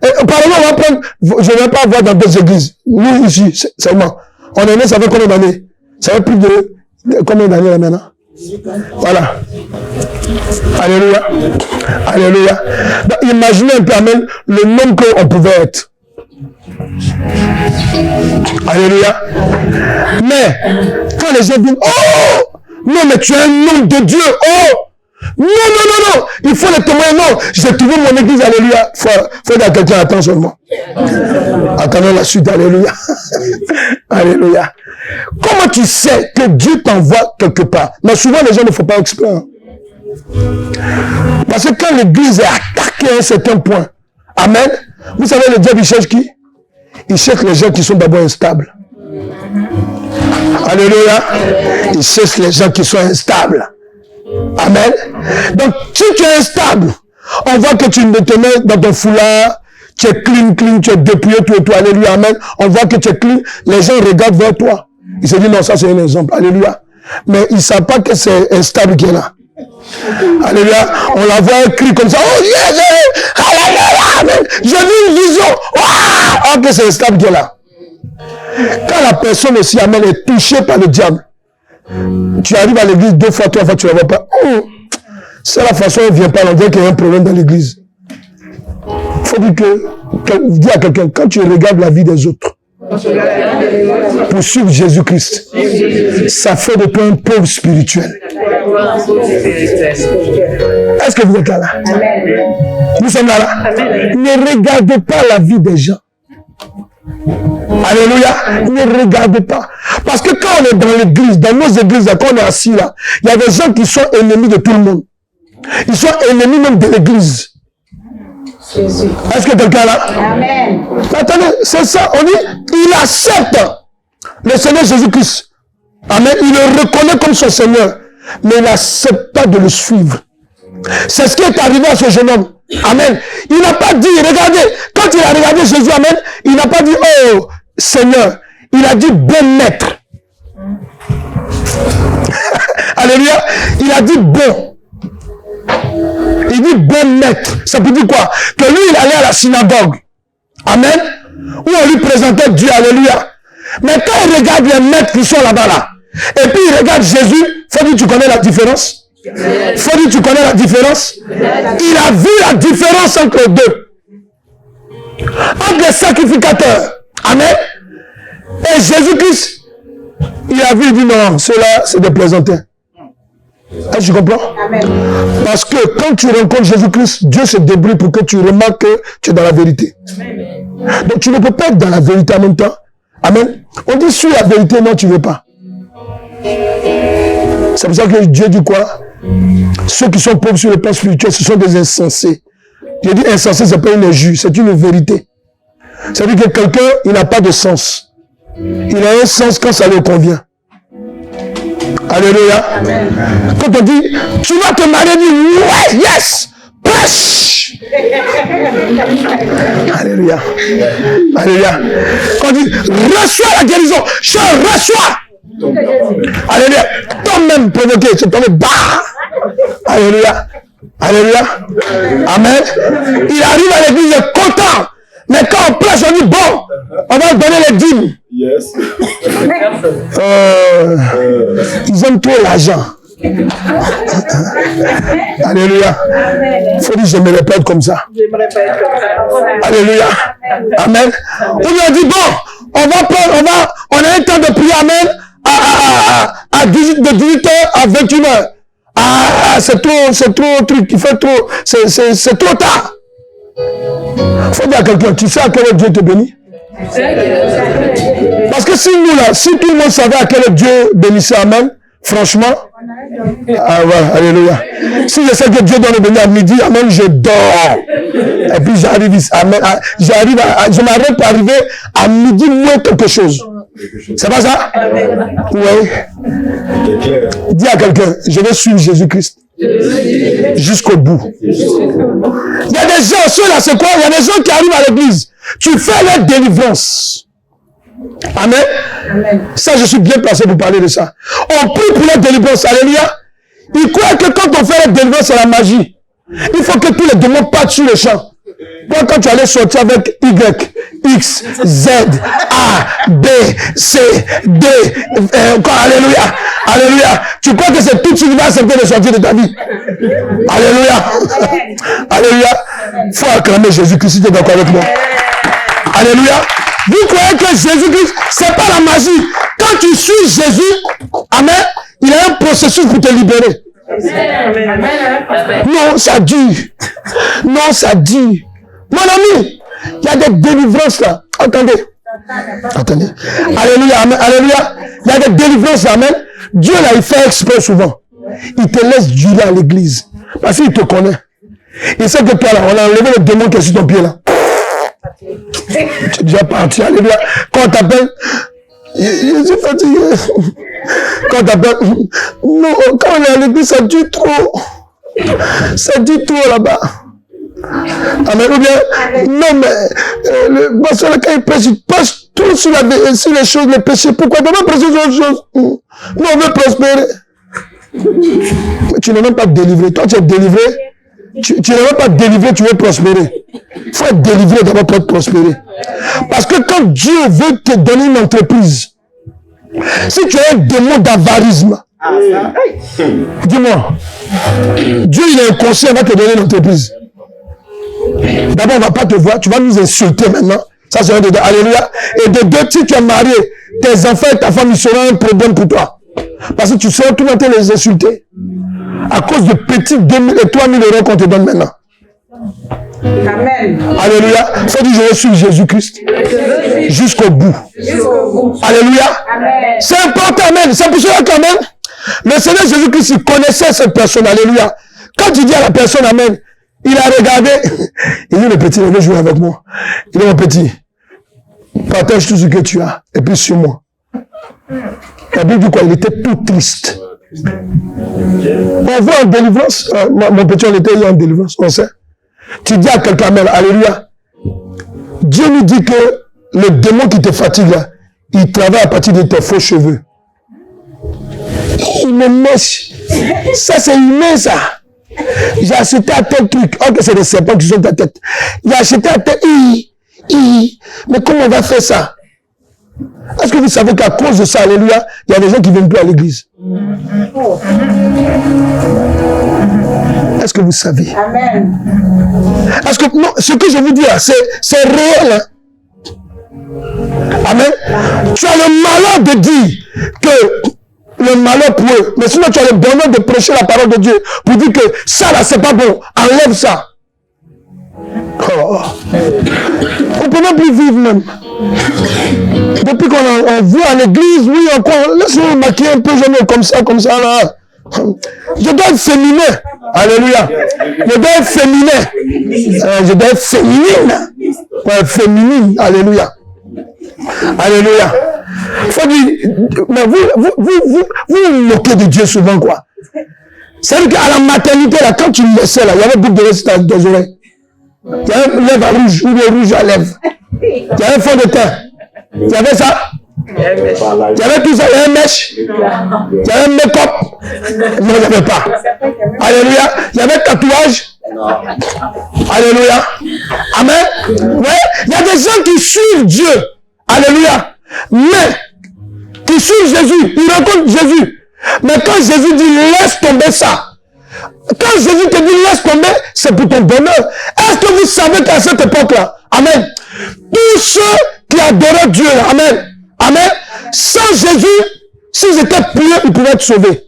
Apparemment, on va prendre, je ne vais pas voir dans d'autres églises. Nous, ici, seulement. On est né, ça fait combien d'années? Ça fait plus de combien d'années là maintenant? Voilà. Alléluia. Alléluia. Donc, imaginez un peu, amen, le nombre qu'on pouvait être. Alléluia. Mais, quand les gens disent, oh, non, mais tu es un homme de Dieu, oh, non, non, non, non, il faut le témoigner, non, j'ai trouvé mon église, alléluia. Faut dire à quelqu'un, attends seulement. Attendons la suite, alléluia. Alléluia. Comment tu sais que Dieu t'envoie quelque part? Mais souvent, les gens ne font pas exprès. Hein. Parce que quand l'église est attaquée à un certain point, amen, vous savez, le diable, il cherche qui? Il cherche les gens qui sont d'abord instables. Alléluia. Il cherche les gens qui sont instables. Amen. Donc, si tu es instable, on voit que tu te mets dans ton foulard, tu es clean, tu es dépouillé, tout et tout. Alléluia. Amen. On voit que tu es clean. Les gens regardent vers toi. Ils se disent, non, ça c'est un exemple. Alléluia. Mais ils ne savent pas que c'est instable qui est là. Alléluia. On la voit écrit comme ça. Oh, yeah, alléluia. Amen. J'ai vu une vision. Ah, que c'est instable qui est là. Quand la personne aussi, amen, est touchée par le diable, tu arrives à l'église 2 fois, 3 fois, tu ne la vois pas. Oh, c'est la façon dont elle vient pas, on dirait qu'il y a un problème dans l'église. Il faut dire dis à quelqu'un, quand tu regardes la vie des autres, pour suivre Jésus-Christ, ça fait de toi un pauvre spirituel. Est-ce que vous êtes là? Nous sommes là. Ne regardez pas la vie des gens. Alléluia. Ne regardez pas. Parce que quand on est dans l'église, dans nos églises, quand on est assis là, il y a des gens qui sont ennemis de tout le monde. Ils sont ennemis même de l'église. Est-ce que quelqu'un est là? Amen. Attendez, c'est ça, on dit, il accepte le Seigneur Jésus-Christ. Amen. Il le reconnaît comme son Seigneur, mais il n'accepte pas de le suivre. C'est ce qui est arrivé à ce jeune homme. Amen. Il n'a pas dit, regardez, quand il a regardé Jésus, amen, il n'a pas dit, oh Seigneur, il a dit bon maître. Alléluia. Il a dit bon. Il dit bon maître. Ça peut dire quoi? Que lui, il allait à la synagogue. Amen. Où on lui présentait Dieu. Alléluia. Mais quand il regarde les maîtres qui sont là-bas, là, et puis il regarde Jésus, faut dire tu connais la différence? Faut dire tu connais la différence? Il a vu la différence entre les deux. Entre les sacrificateurs. Amen. Et Jésus-Christ, il a vu, il dit non, ceux-là, c'est des plaisantins. Tu comprends? Amen. Parce que quand tu rencontres Jésus-Christ, Dieu se débrouille pour que tu remarques que tu es dans la vérité. Amen. Donc tu ne peux pas être dans la vérité en même temps. Amen. On dit sur la vérité, non, tu ne veux pas. C'est pour ça que Dieu dit quoi? Ceux qui sont pauvres sur le plan spirituel, ce sont des insensés. Dieu dit insensé, ce n'est pas une injure, c'est une vérité. Ça veut dire que quelqu'un, il n'a pas de sens. Il a un sens quand ça lui convient. Alléluia. Amen. Quand on dit, tu vas te marier, dit, ouais, yes, prêche. Alléluia. Alléluia. Quand on dit, reçois la guérison, je reçois. Alléluia. Toi-même provoqué, tu tombes, bah. Alléluia. Alléluia. Amen. Il arrive à l'église, il est content. Mais quand on prêche, on dit, bon, on va donner les dîmes. Yes. Ils aiment trop l'argent. Alléluia. Il faut dire, je me répète comme ça. Alléluia. Amen. On dit, bon, on a un temps de prier, amen, à 18h à 21h. Ah, c'est trop truc, il fait trop, c'est trop tard. Il faut dire à quelqu'un, tu sais à quel Dieu te bénit? Parce que si nous là, si tout le monde savait à quel Dieu bénissait, amen, franchement, ah ouais, alléluia. Si je sais que Dieu doit me bénir à midi, amen, je dors. Et puis j'arrive ici, amen, je m'arrête pour arriver à midi moins quelque chose. C'est pas ça? Oui. Dis à quelqu'un, je vais suivre Jésus-Christ. Jusqu'au bout. Il y a des gens, ceux-là, c'est quoi? Il y a des gens qui arrivent à l'église. Tu fais leur délivrance. Amen. Amen. Ça, je suis bien placé pour parler de ça. On prie pour leur délivrance. Alléluia. Ils croient que quand on fait la délivrance, c'est la magie. Il faut que tous les démons partent sur le champ. Quand tu allais sortir avec Y, X, Z, A, B, C, D, alléluia, alléluia. Tu crois que c'est tout ce qui va accepter de sortir de ta vie? Alléluia, alléluia. Il faut acclamer Jésus-Christ, si tu es d'accord avec moi. Alléluia. Vous croyez que Jésus-Christ, c'est pas la magie. Quand tu suis Jésus, amen, il y a un processus pour te libérer. Non, ça dure. Non, ça dure. Mon ami, il y a des délivrances là. Attendez. Attendez. Alléluia, amen. Alléluia. Il y a des délivrances là, amen. Dieu là, il fait exprès souvent. Il te laisse durer à l'église. Parce qu'il te connaît. Il sait que toi là, on a enlevé le démon qui est sur ton pied là. Tu es déjà parti. Alléluia. Quand on t'appelle, je suis fatigué. Quand on t'appelle, non, quand on est à l'église, ça dure trop. Ça dure trop là-bas. Amen. Ou bien, non, mais le pasteur, quand il prêche tout sur les choses, les péchés. Pourquoi? On va prêcher sur les choses. Nous, on veut prospérer. Mais tu n'es même pas délivré. Toi, tu es délivré. Tu n'es même pas délivré, tu veux prospérer. Il faut être délivré d'abord pour prospérer. Parce que quand Dieu veut te donner une entreprise, si tu as un démon d'avarisme, dis-moi, Dieu il est inconscient, il va te donner une entreprise. D'abord, on ne va pas te voir, tu vas nous insulter maintenant. Ça, c'est un de deux. Alléluia. Et de deux, si tu es marié, tes enfants et ta femme, ils seront un problème pour toi. Parce que tu seras tout le temps les insulter. À cause de petits 2000 et 3000 euros qu'on te donne maintenant. Amen. Alléluia. Il faut dire, je vais suivre Jésus-Christ. Jusqu'au bout. Alléluia. Amen. C'est important, amen. C'est pour cela quand même, le Seigneur Jésus-Christ, il connaissait cette personne. Alléluia. Quand tu dis à la personne, amen, Il a regardé. Il dit, le petit, il veut jouer avec moi. Il dit, mon petit, partage tout ce que tu as. Et puis sur moi. La Bible dit quoi? Il était tout triste. On voit en délivrance. Mon petit, on était en délivrance. On sait. Tu dis à quelqu'un, amen, alléluia. Dieu nous dit que le démon qui te fatigue là, il travaille à partir de tes faux cheveux. Il me mèche. Ça, c'est humain, ça. J'ai acheté à tel truc. Oh, que c'est des serpents qui sont dans ta tête. J'ai acheté à tel. Mais comment on va faire ça? Est-ce que vous savez qu'à cause de ça, alléluia, il y a des gens qui ne viennent plus à l'église? Est-ce que vous savez? Amen. Est-ce que, non, ce que je vous dis là, c'est réel. Hein? Amen. Tu as le malheur de dire que le malheur pour eux, mais sinon tu as le bonheur de prêcher la parole de Dieu pour dire que ça là, c'est pas bon. Enlève ça. Oh. On peut même plus vivre même. Depuis qu'on voit à l'église, oui, encore, laisse-moi maquiller un peu, comme ça, là. Je dois être féminin. Alléluia. Je dois être féminin. Je dois être féminine. Ouais, féminine. Alléluia. Alléluia. Faut dire, mais vous vous moquez de Dieu souvent, quoi. C'est-à-dire qu'à la maternité, là, quand tu me laissais, là, il y avait beaucoup de résultats dans tes oreilles. Il y avait une lèvre à rouge, ou des rouges à lèvres. Il y avait un fond de teint. Il y avait ça. Il y avait tout ça. Il y avait un mèche. Il y avait un make-up. Non, il n'y avait pas. Alléluia. Il y avait tatouage. Alléluia. Amen. Ouais. Il y a des gens qui suivent Dieu. Alléluia. Mais, qui suivent Jésus. Ils rencontrent Jésus. Mais quand Jésus dit laisse tomber ça. Quand Jésus te dit laisse tomber, c'est pour ton bonheur. Est-ce que vous savez qu'à cette époque-là, amen, tous ceux qui adoraient Dieu, amen, amen, sans Jésus, s'ils étaient pieux, ils pouvaient être sauvés.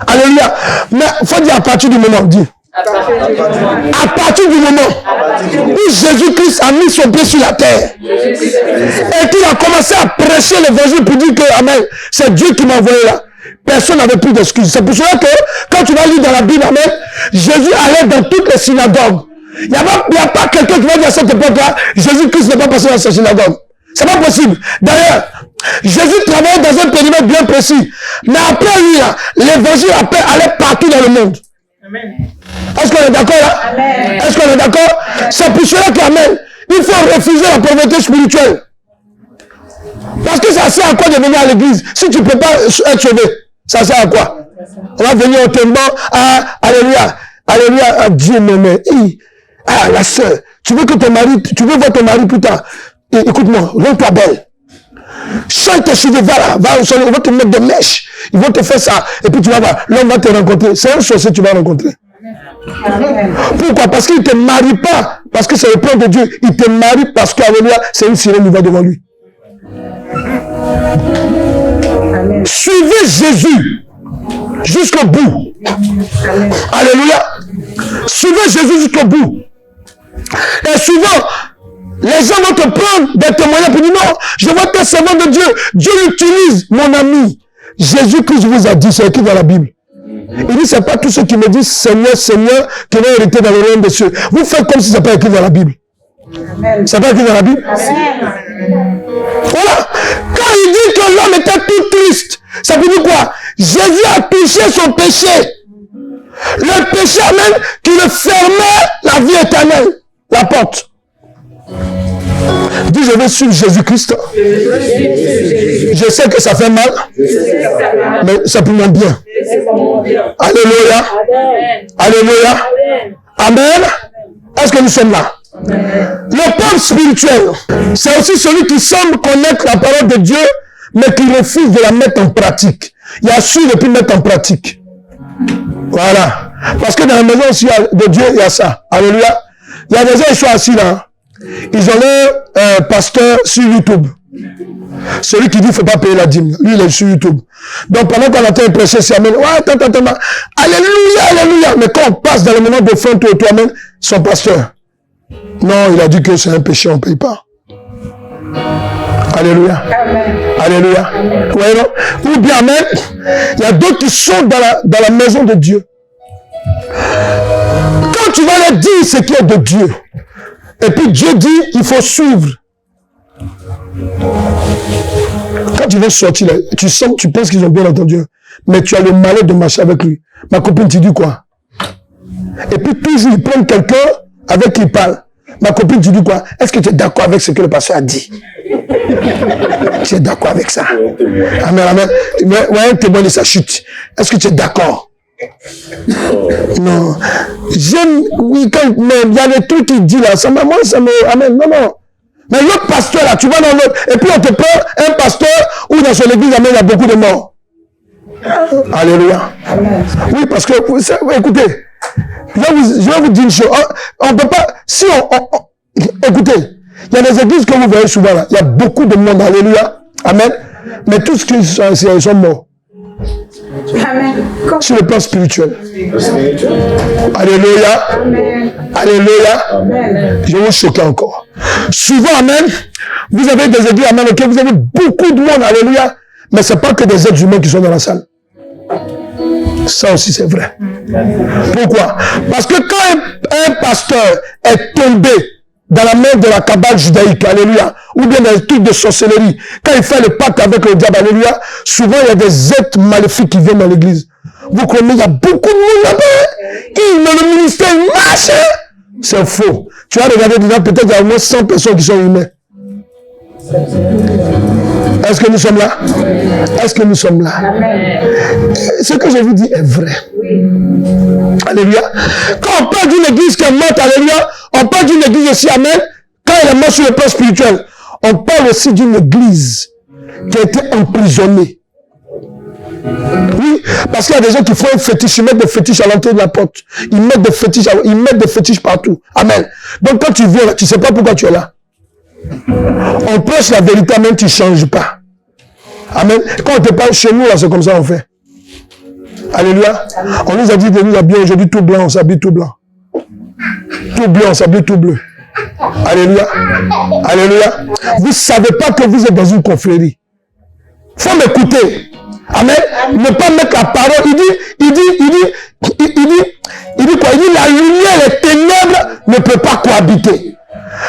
Alléluia. Mais il faut dire à partir du moment, dit. À partir du moment où Jésus-Christ a mis son pied sur la terre et qu'il a commencé à prêcher l'évangile pour dire que, amen, c'est Dieu qui m'a envoyé là. Personne n'avait plus d'excuses. C'est pour cela que, quand tu vas lire dans la Bible, amen, Jésus allait dans toutes les synagogues. Il n'y a pas quelqu'un qui va dire à cette époque-là, Jésus-Christ n'est pas passé dans sa synagogue. C'est pas possible. D'ailleurs, Jésus travaillait dans un périmètre bien précis. Mais après lui, l'évangile allait partout dans le monde. Amen. Est-ce qu'on est d'accord là? Amen. Est-ce qu'on est d'accord? C'est pour cela qu'amen, il faut refuser la pauvreté spirituelle. Parce que ça sert à quoi de venir à l'église si tu ne peux pas être sauvé? Ça sert à quoi? On va venir au témoin. Alléluia. Alléluia. Dieu m'aime. La sœur. Tu veux voir ton mari plus tard. Écoute-moi, rends-toi belle. Change tes cheveux, va au soleil, on va te mettre des mèches. Ils vont te faire ça. Et puis tu vas voir, l'homme va te rencontrer. C'est un sorcier que tu vas rencontrer. Pourquoi? Parce qu'il ne te marie pas. Parce que c'est le plan de Dieu. Il te marie parce qu'alléluia, c'est une sirène qui va devant lui. Amen. Suivez Jésus jusqu'au bout. Amen. Alléluia. Suivez Jésus jusqu'au bout. Et souvent, les gens vont te prendre des témoignages pour dire non, je vois tes servants de Dieu. Dieu l'utilise, mon ami. Jésus-Christ vous a dit, c'est écrit dans la Bible. Il dit, c'est pas tous ceux qui me disent Seigneur, Seigneur, qui vont hériter dans le royaume des cieux. Vous faites comme si ce n'est pas écrit dans la Bible. C'est pas écrit dans la Bible? Amen. Voilà. Quand il dit que l'homme était tout triste, ça veut dire quoi? Jésus a touché son péché. Le péché même qui le fermait la vie éternelle, la porte. Dis, je vais suivre Jésus-Christ. Je sais que ça fait mal, mais c'est pour mon bien. Alléluia. Alléluia. Amen. Est-ce que nous sommes là? Le pauvre spirituel, c'est aussi celui qui semble connaître la parole de Dieu, mais qui refuse de la mettre en pratique. Il a su ne plus mettre en pratique. Voilà. Parce que dans la maison aussi de Dieu, il y a ça. Alléluia. Il y a des gens qui sont assis là. Ils ont leur pasteur sur YouTube. Celui qui dit qu'il ne faut pas payer la dîme. Lui, il est sur YouTube. Donc, pendant qu'on entend prêcher, c'est Amen. Ouais, alléluia, alléluia. Mais quand on passe dans le moment de fin, toi-même, son pasteur. Non, il a dit que c'est un péché, on ne paye pas. Alléluia. Amen. Alléluia. Ouais, non? Ou bien, Amen. Il y a d'autres qui sont dans la maison de Dieu. Quand Quand tu vas leur dire ce qui est de Dieu, et puis Dieu dit, il faut suivre. Quand tu veux sortir, là, tu sens, tu penses qu'ils ont bien entendu, mais tu as le malheur de marcher avec lui. Ma copine, tu dis quoi? Et puis toujours, ils prennent quelqu'un avec qui ils parlent. Ma copine, tu dis quoi? Est-ce que tu es d'accord avec ce que le pasteur a dit? Tu es d'accord avec ça? Amen, amen. Ouais, un témoin de sa chute. Est-ce que tu es d'accord? Non. J'aime, oui, mais il y a des trucs qu'il dit là, moi, ça me, amen, non. Mais l'autre pasteur là, tu vas dans l'autre, et puis on te prend un pasteur où dans son église, amen, il y a beaucoup de morts. Alléluia. Oui, parce que, écoutez, je vais vous dire une chose. On peut pas, si écoutez, il y a des églises que vous voyez souvent là, il y a beaucoup de monde, alléluia. Amen. Mais tous ceux qui sont morts. Amen. Sur le plan spirituel. Alléluia. Amen. Alléluia. Amen. Je vais vous choquer encore. Souvent, amen, vous avez des églises, amen, ok, vous avez beaucoup de monde, alléluia, mais ce n'est pas que des êtres humains qui sont dans la salle. Ça aussi, c'est vrai. Pourquoi? Parce que quand un pasteur est tombé dans la main de la cabale judaïque, alléluia, ou bien dans les trucs de sorcellerie, quand il fait le pacte avec le diable, alléluia, souvent il y a des êtres maléfiques qui viennent dans l'église. Vous connaissez, il y a beaucoup de monde là-bas, dans le ministère, il marche. C'est faux. Tu as regardé déjà, peut-être il y a au moins 100 personnes qui sont humaines. Est-ce que nous sommes là? Est-ce que nous sommes là? Ce que je vous dis est vrai. Alléluia. Quand on parle d'une église qui est morte, alléluia, on parle d'une église aussi, amen, quand elle est morte sur le plan spirituel, on parle aussi d'une église qui a été emprisonnée. Oui, parce qu'il y a des gens qui font un fétiche, ils mettent des fétiches à l'entrée de la porte. Ils mettent des fétiches partout. Amen. Donc quand tu viens là, tu ne sais pas pourquoi tu es là. On prêche la vérité, même tu ne changes pas. Amen. Quand on te parle chez nous, là, c'est comme ça on fait. Alléluia. On nous a dit de nous habiller aujourd'hui tout blanc, on s'habille tout blanc. Tout bleu, on s'habille tout bleu. Alléluia. Alléluia. Vous ne savez pas que vous êtes dans une confrérie. Il faut m'écouter. Amen. Ne pas mettre la parole. Il dit quoi? Il dit la lumière et les ténèbres ne peuvent pas cohabiter.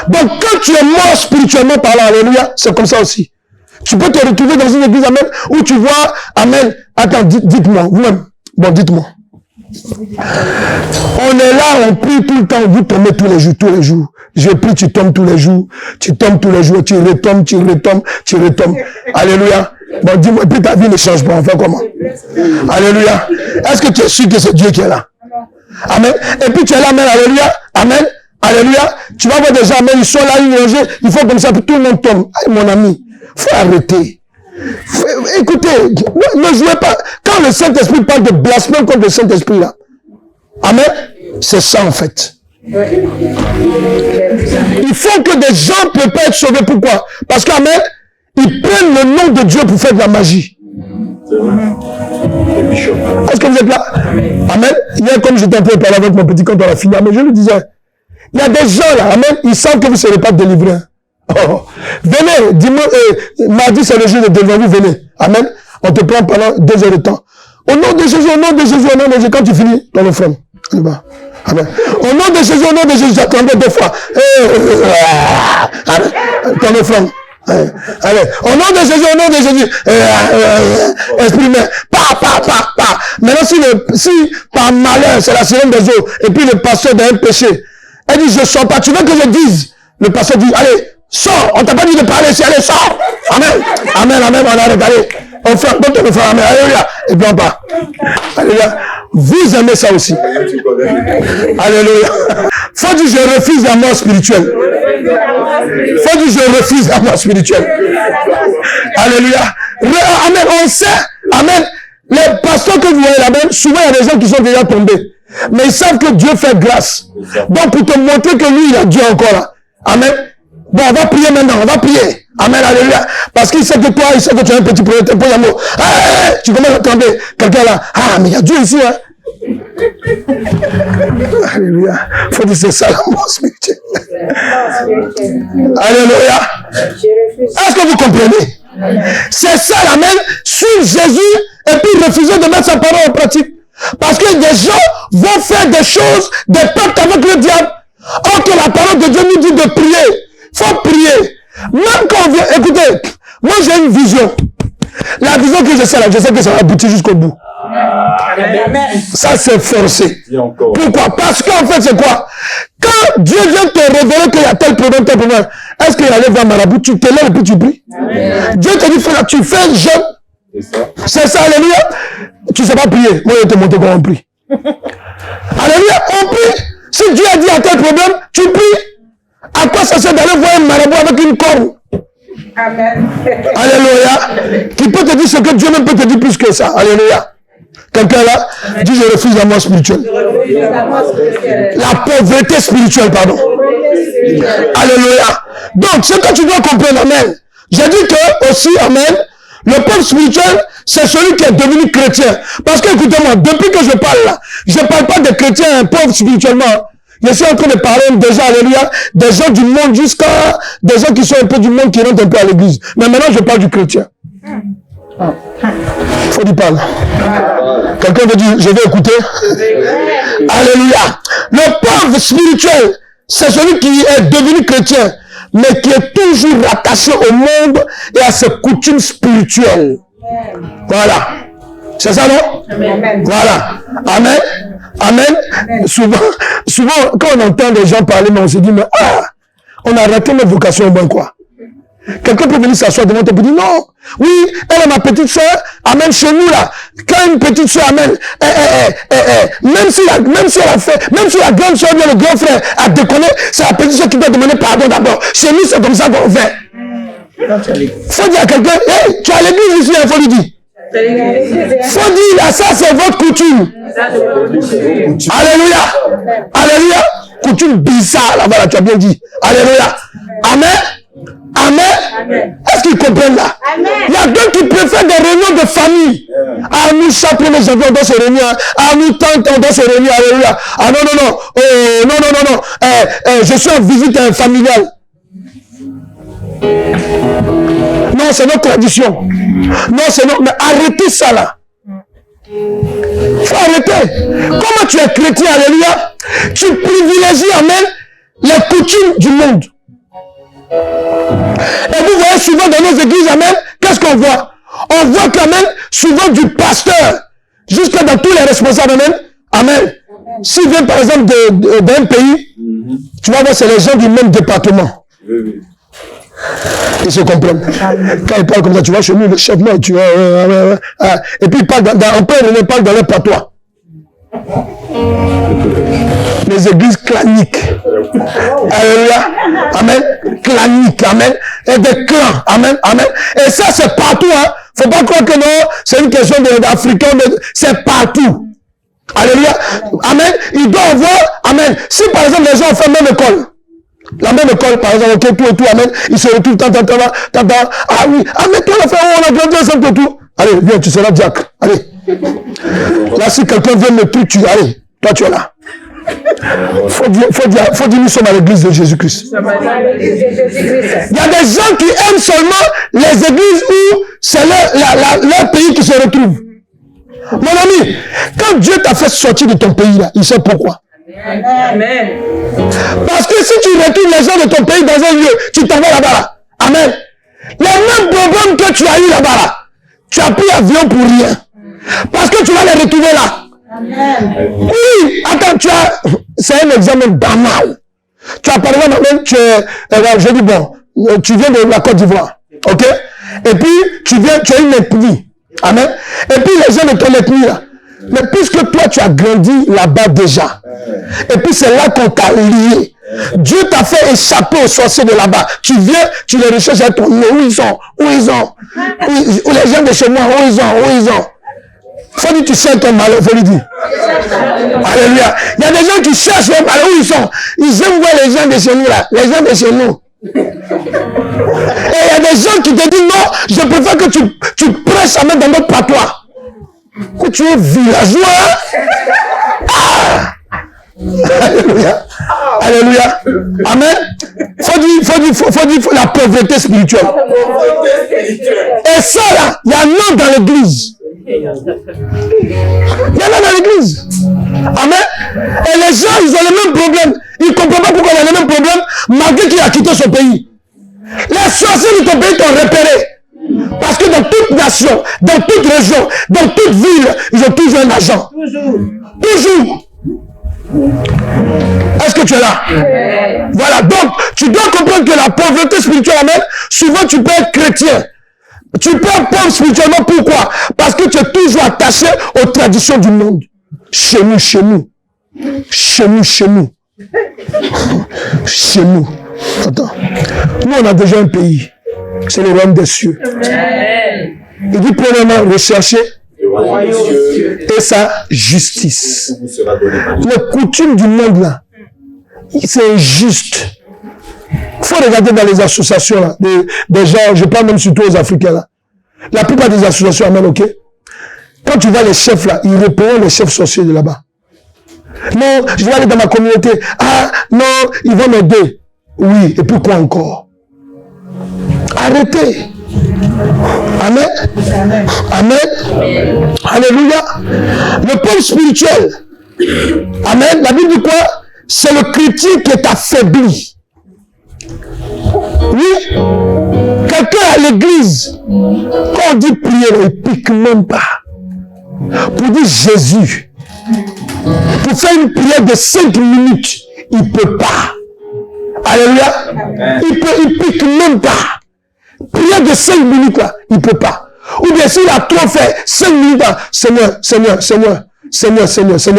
Donc quand tu es mort spirituellement parlant, alléluia, c'est comme ça aussi. Tu peux te retrouver dans une église, amen, où tu vois, amen. Attends, dites-moi, vous-même. Bon, dites-moi. On est là, on prie tout le temps, vous tombez tous les jours. Je prie, tu tombes tous les jours, tu retombes. Alléluia. Bon, dis-moi, puis ta vie ne change pas, on fait comment? Alléluia. Est-ce que tu es sûr que c'est Dieu qui est là? Amen. Et puis tu es là, amen, alléluia. Amen. Alléluia. Tu vas voir des gens, amen, ils sont là, ils mangent, ils font comme ça, puis tout le monde tombe. Hey, mon ami, faut arrêter. Écoutez, ne jouez pas. Quand le Saint-Esprit parle de blasphème contre le Saint-Esprit, là, amen, c'est ça en fait. Il faut que des gens ne peuvent pas être sauvés. Pourquoi? Parce qu'amen, ils prennent le nom de Dieu pour faire de la magie. Est-ce que vous êtes là? Amen. Hier, comme j'étais en train de parler avec mon petit quand on a fini, mais je lui disais, il y a des gens là, amen, ils savent que vous ne serez pas délivrés. Oh. Venez, dimanche, mardi c'est le jour de délivrance, vous venez. Amen. On te prend pendant 2 heures de temps. Au nom de Jésus, au nom de Jésus, au nom de Jésus, quand tu finis, ton offrande. Amen. Au nom de Jésus, au nom de Jésus, j'attendais 2 fois. Ton offrande. Allez, au nom de Jésus, exprimez, pa. Maintenant, si par malheur, c'est la sirène des eaux, et puis le pasteur d'un péché, elle dit, je ne sors pas, tu veux que je dise? Le pasteur dit, allez, sors, on t'a pas dit de parler ici, allez, sors. Amen, on arrête, allez. On fait, donc on fait, amen, alléluia, et puis on part. Alléluia. Vous aimez ça aussi. Alléluia. Faut dire, je refuse la mort spirituelle. Faut dire, je refuse la mort spirituelle. Alléluia. Amen, on sait, amen. Les pasteurs que vous voyez là-bas, souvent il y a des gens qui sont déjà tombés. Mais ils savent que Dieu fait grâce. Donc pour te montrer que lui, il a Dieu encore là. Amen. Bon, on va prier maintenant, on va prier. Amen, alléluia. Parce qu'il sait que toi, il sait que tu as un petit problème, t'es pas d'amour. Tu commences à tomber. Quelqu'un là, mais il y a Dieu ici, hein. Alléluia. Faut dire c'est ça la mort spirituelle. Alléluia. Est-ce que vous comprenez? C'est ça, amen. Suivre Jésus et puis refuser de mettre sa parole en pratique. Parce que des gens vont faire des choses, des pactes avec le diable. Or que la parole de Dieu nous dit de prier. Il faut prier. Même quand on vient, écoutez, moi j'ai une vision. La vision que je sais que ça va aboutir jusqu'au bout. Amen. Ça c'est forcé. Pourquoi? Parce qu'en fait c'est quoi? Quand Dieu vient te révéler qu'il y a tel problème, est-ce qu'il allait voir marabout, tu te lèves et puis tu pries? Dieu te dit, tu fais un jeûne. C'est ça, alléluia. Tu ne sais pas prier. Moi, je vais te montrer comment on prie. Alléluia, on prie. Si Dieu a dit à tel problème, tu pries. À quoi ça sert d'aller voir un marabout avec une corne? Amen. Alléluia. Qui peut te dire ce que Dieu même peut te dire plus que ça. Alléluia. Quelqu'un là dit je refuse la mort spirituelle. La pauvreté spirituelle, pardon. Alléluia. Donc, ce que tu dois comprendre, amen. J'ai dit que aussi, amen, le pauvre spirituel, c'est celui qui est devenu chrétien. Parce que, écoutez-moi, depuis que je parle là, je ne parle pas des chrétiens pauvres spirituellement. Je suis en train de parler déjà, alléluia, des gens du monde jusqu'à des gens qui sont un peu du monde qui rentrent un peu à l'église. Mais maintenant, je parle du chrétien. Faut dire parle. Quelqu'un veut dire, je vais écouter. Alléluia. Le pauvre spirituel, c'est celui qui est devenu chrétien, mais qui est toujours rattaché au monde et à ses coutumes spirituelles. Voilà. C'est ça, non? Amen. Voilà. Amen. Amen. Amen. Souvent, quand on entend des gens parler, on se dit, mais on a raté notre vocation au moins quoi. Quelqu'un peut venir s'asseoir devant toi et dire non, oui, elle est ma petite soeur, amen, chez nous là, quand une petite soeur, amen, même si la grande soeur ou le grand frère a déconné, c'est la petite soeur qui doit demander pardon d'abord. Chez nous, c'est comme ça qu'on fait. Faut dire à quelqu'un, hey, tu as l'église ici, il faut lui dire. Faut dire, là, ça c'est votre coutume. Alléluia. Alléluia. Coutume bizarre, là, voilà, tu as bien dit. Alléluia. Amen. Amen. Est-ce qu'ils comprennent là? Amen. Il y a d'autres qui préfèrent des réunions de famille. Ah, nous, chaque premier janvier, on doit se réunir. Ah, nous, tant on doit se réunir. Alléluia. Ah, non. Je suis en visite familiale. Non, c'est notre tradition. Non, c'est notre... Mais arrêtez ça là. Faut arrêter. Comment tu es chrétien, alléluia, tu privilégies, amen, les coutumes du monde. Et vous voyez souvent dans nos églises, amen, qu'est-ce qu'on voit? On voit quand même souvent du pasteur, jusque dans tous les responsables, amen. S'ils viennent par exemple d'un pays, tu vas voir, c'est les gens du même département. Ils se comprennent. Quand ils parlent comme ça, tu vois, chez nous, le chef, non, tu vois, et puis ils parlent on parle dans leur patois. Les églises claniques. Alléluia. Amen. Claniques. Amen. Et des clans. Amen. Amen. Et ça, c'est partout. Hein. Faut pas croire que non, c'est une question d'Africain. C'est partout. Alléluia. Amen. Il doit avoir. Amen. Si par exemple les gens ont fait la même école. La même école, par exemple, ok, tout et tout, amen. Ils se retrouvent, ah oui, amen, toi, on a grandi ensemble et tout. Allez, viens, tu seras diacre. Allez. Là, si quelqu'un vient me tuer, allez, toi, tu es là. Faut dire, nous sommes à l'église de Jésus-Christ. Il y a des gens qui aiment seulement les églises où c'est leur pays qui se retrouve. Mon ami, quand Dieu t'a fait sortir de ton pays, là, il sait pourquoi. Amen. Parce que si tu retournes les gens de ton pays dans un lieu, tu t'en vas là-bas. Là. Amen. Les mêmes problèmes que tu as eu là-bas, là, tu as pris avion pour rien. Parce que tu vas les retrouver là. Amen. Oui, attends, c'est un examen banal. Tu as par exemple, je dis bon, tu viens de la Côte d'Ivoire, ok? Et puis, tu as une ethnie. Amen. Et puis les gens de ton ethnie là. Mais puisque toi, tu as grandi là-bas déjà, et puis c'est là qu'on t'a lié. Dieu t'a fait échapper aux sorciers de là-bas. Tu viens, tu les recherches à ton nom. Où ils sont? Où les gens de chez moi, où ils ont? Faut dire, tu cherches ton malheur, faut lui dire. Alléluia. Il y a des gens qui cherchent leur malheur, où ils sont? Ils aiment voir les gens de chez nous là, les gens de chez nous. Et il y a des gens qui te disent non, je préfère que tu prêches à mettre dans notre patois. Que tu es villageois. Alléluia. Alléluia. Amen. Faut dire la pauvreté spirituelle. Et ça là, il y en a dans l'église. Il y en a dans l'église. l'église. Amen. Et les gens, ils ont les mêmes problèmes. Ils ne comprennent pas pourquoi il y a les mêmes problèmes, malgré qu'il a quitté son pays. Les sorciers de ton pays t'ont repéré. Parce que dans toute nation, dans toute région, dans toute ville, ils ont toujours un agent. Toujours. Est-ce que tu es là? Voilà, donc tu dois comprendre que la pauvreté spirituelle, amen, souvent tu peux être chrétien. Tu peux être pauvre spirituellement, pourquoi? Parce que tu es toujours attaché aux traditions du monde. Chez nous. Chez nous. Attends. Nous, on a déjà un pays. C'est le royaume des cieux. Il dit premièrement, rechercher et sa justice. Les coutumes du monde là, c'est injuste. Il faut regarder dans les associations là, des gens, je parle même surtout aux Africains là. La plupart des associations amènent, ok? Quand tu vois les chefs là, ils répondent les chefs sorciers de là-bas. Non, je vais aller dans ma communauté. Ah, non, ils vont m'aider. Oui, et puis quoi encore? Arrêtez. Amen. Amen. Alléluia. Le pauvre spirituel. Amen. La Bible dit quoi? C'est le chrétien qui est affaibli. Oui. Quelqu'un à l'église, quand on dit prière, il ne pique même pas. Pour dire Jésus, pour faire une prière de 5 minutes, il ne peut pas. Alléluia. Il pique même pas. Prière de 5 minutes là, il ne peut pas. Ou bien s'il a trop fait 5 minutes là, Seigneur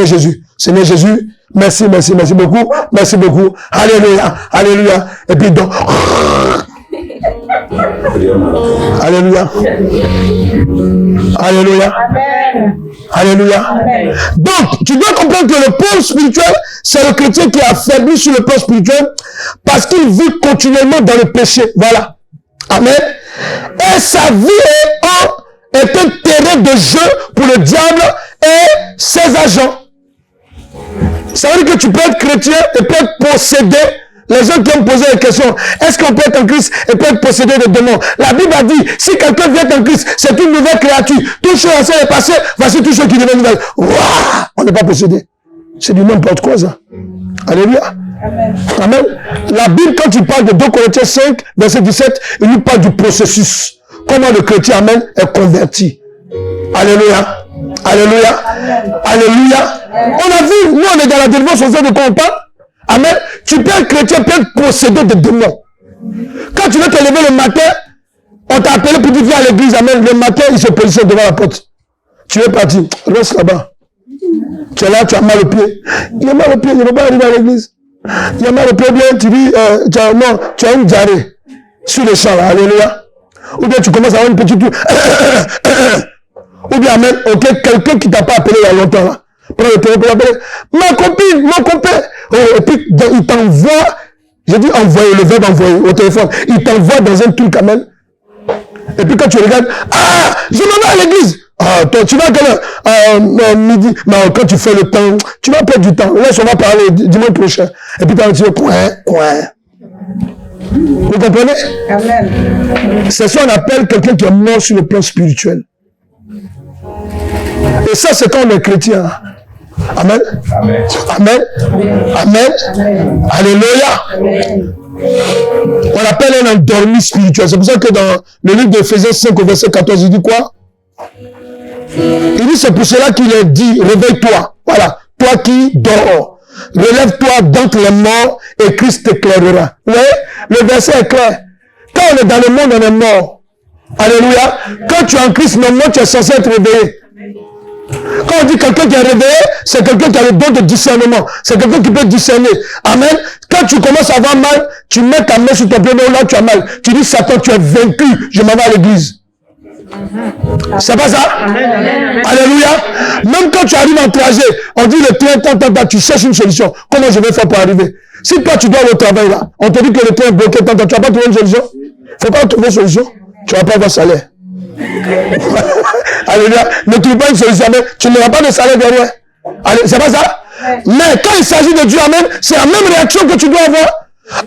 Jésus. Seigneur Jésus, merci beaucoup. Merci beaucoup. Alléluia. Alléluia. Et puis donc. Alléluia. Alléluia. Amen. Alléluia. Amen. Donc, tu dois comprendre que le pauvre spirituel, c'est le chrétien qui est affaibli sur le plan spirituel parce qu'il vit continuellement dans le péché. Voilà. Amen. Et sa vie est un terrain de jeu pour le diable et ses agents. Ça veut dire que tu peux être chrétien et peut être possédé. Les gens qui ont posé la question, est-ce qu'on peut être en Christ et peut être possédé de démons? La Bible a dit, si quelqu'un vient en Christ, c'est une nouvelle créature. Tout chose ancien est passé, voici tout ce qui devient nouvelle. Waouh! On n'est pas possédé. C'est du n'importe quoi, ça. Alléluia. Amen. Amen. La Bible, quand il parle de 2 Corinthiens 5, verset 17, il nous parle du processus. Comment le chrétien, amen, est converti. Alléluia. Alléluia. Alléluia. On a vu, nous on est dans la délivrance, on sait de quoi on parle. Amen. Tu peux être chrétien, peut être possédé de démons. Quand tu veux te lever le matin, on t'a appelé pour dire viens à l'église, amen. Le matin, il se positionne devant la porte. Tu es parti, reste là-bas. Tu es là, tu as mal au pied. Il a mal au pied, il ne va pas arriver à l'église. Il a mal au pied, bien, tu dis, tu as une diarrhée sur les champs, là, alléluia. Ou bien tu commences à avoir une petite toux. Ou bien, amen, ok, quelqu'un qui t'a pas appelé il y a longtemps, là. Prends le téléphone pour l'appeler. Ma copine, mon copain. Et puis, il t'envoie, j'ai dit envoyer, le verbe envoyer au téléphone. Il t'envoie dans un truc, amen. Et puis quand tu regardes, ah, je m'en vais à l'église. Ah, toi, tu vas à quelle heure? Midi. Non, quand tu fais le temps, tu vas perdre du temps. Laisse, on va parler dimanche prochain. Et puis tu vas dire, coin. Vous comprenez? Amen. C'est ça qu'on appelle quelqu'un qui est mort sur le plan spirituel. Et ça, c'est quand on est chrétien. Amen. Amen. Amen. Amen. Amen. Alléluia. Amen. On appelle un endormi spirituel. C'est pour ça que dans le livre d'Éphésiens 5 au verset 14, il dit quoi? Il dit c'est pour cela qu'il est dit, réveille-toi. Voilà. Toi qui dors. Relève-toi d'entre les morts et Christ t'éclairera. Oui, le verset est clair. Quand on est dans le monde, on est mort. Alléluia. Quand tu es en Christ, normalement, tu es censé être réveillé. Quand on dit quelqu'un qui est réveillé, c'est quelqu'un qui a le don de discernement. C'est quelqu'un qui peut discerner. Amen. Quand tu commences à avoir mal, tu mets ta main sur ton pied, là tu as mal. Tu dis, Satan, tu es vaincu, je m'en vais à l'église. C'est pas ça? Amen. Alléluia. Même quand tu arrives en trajet, on dit le train, tu cherches une solution. Comment je vais faire pour arriver? Si toi tu dois aller au travail là, on te dit que le train est bloqué, tu vas pas trouver une solution? Faut pas trouver une solution. Tu vas pas avoir salaire. Alléluia. Ne trouve pas une solution, mais tu n'auras pas de salaire derrière. C'est pas ça? Mais quand il s'agit de Dieu, amen, c'est la même réaction que tu dois avoir.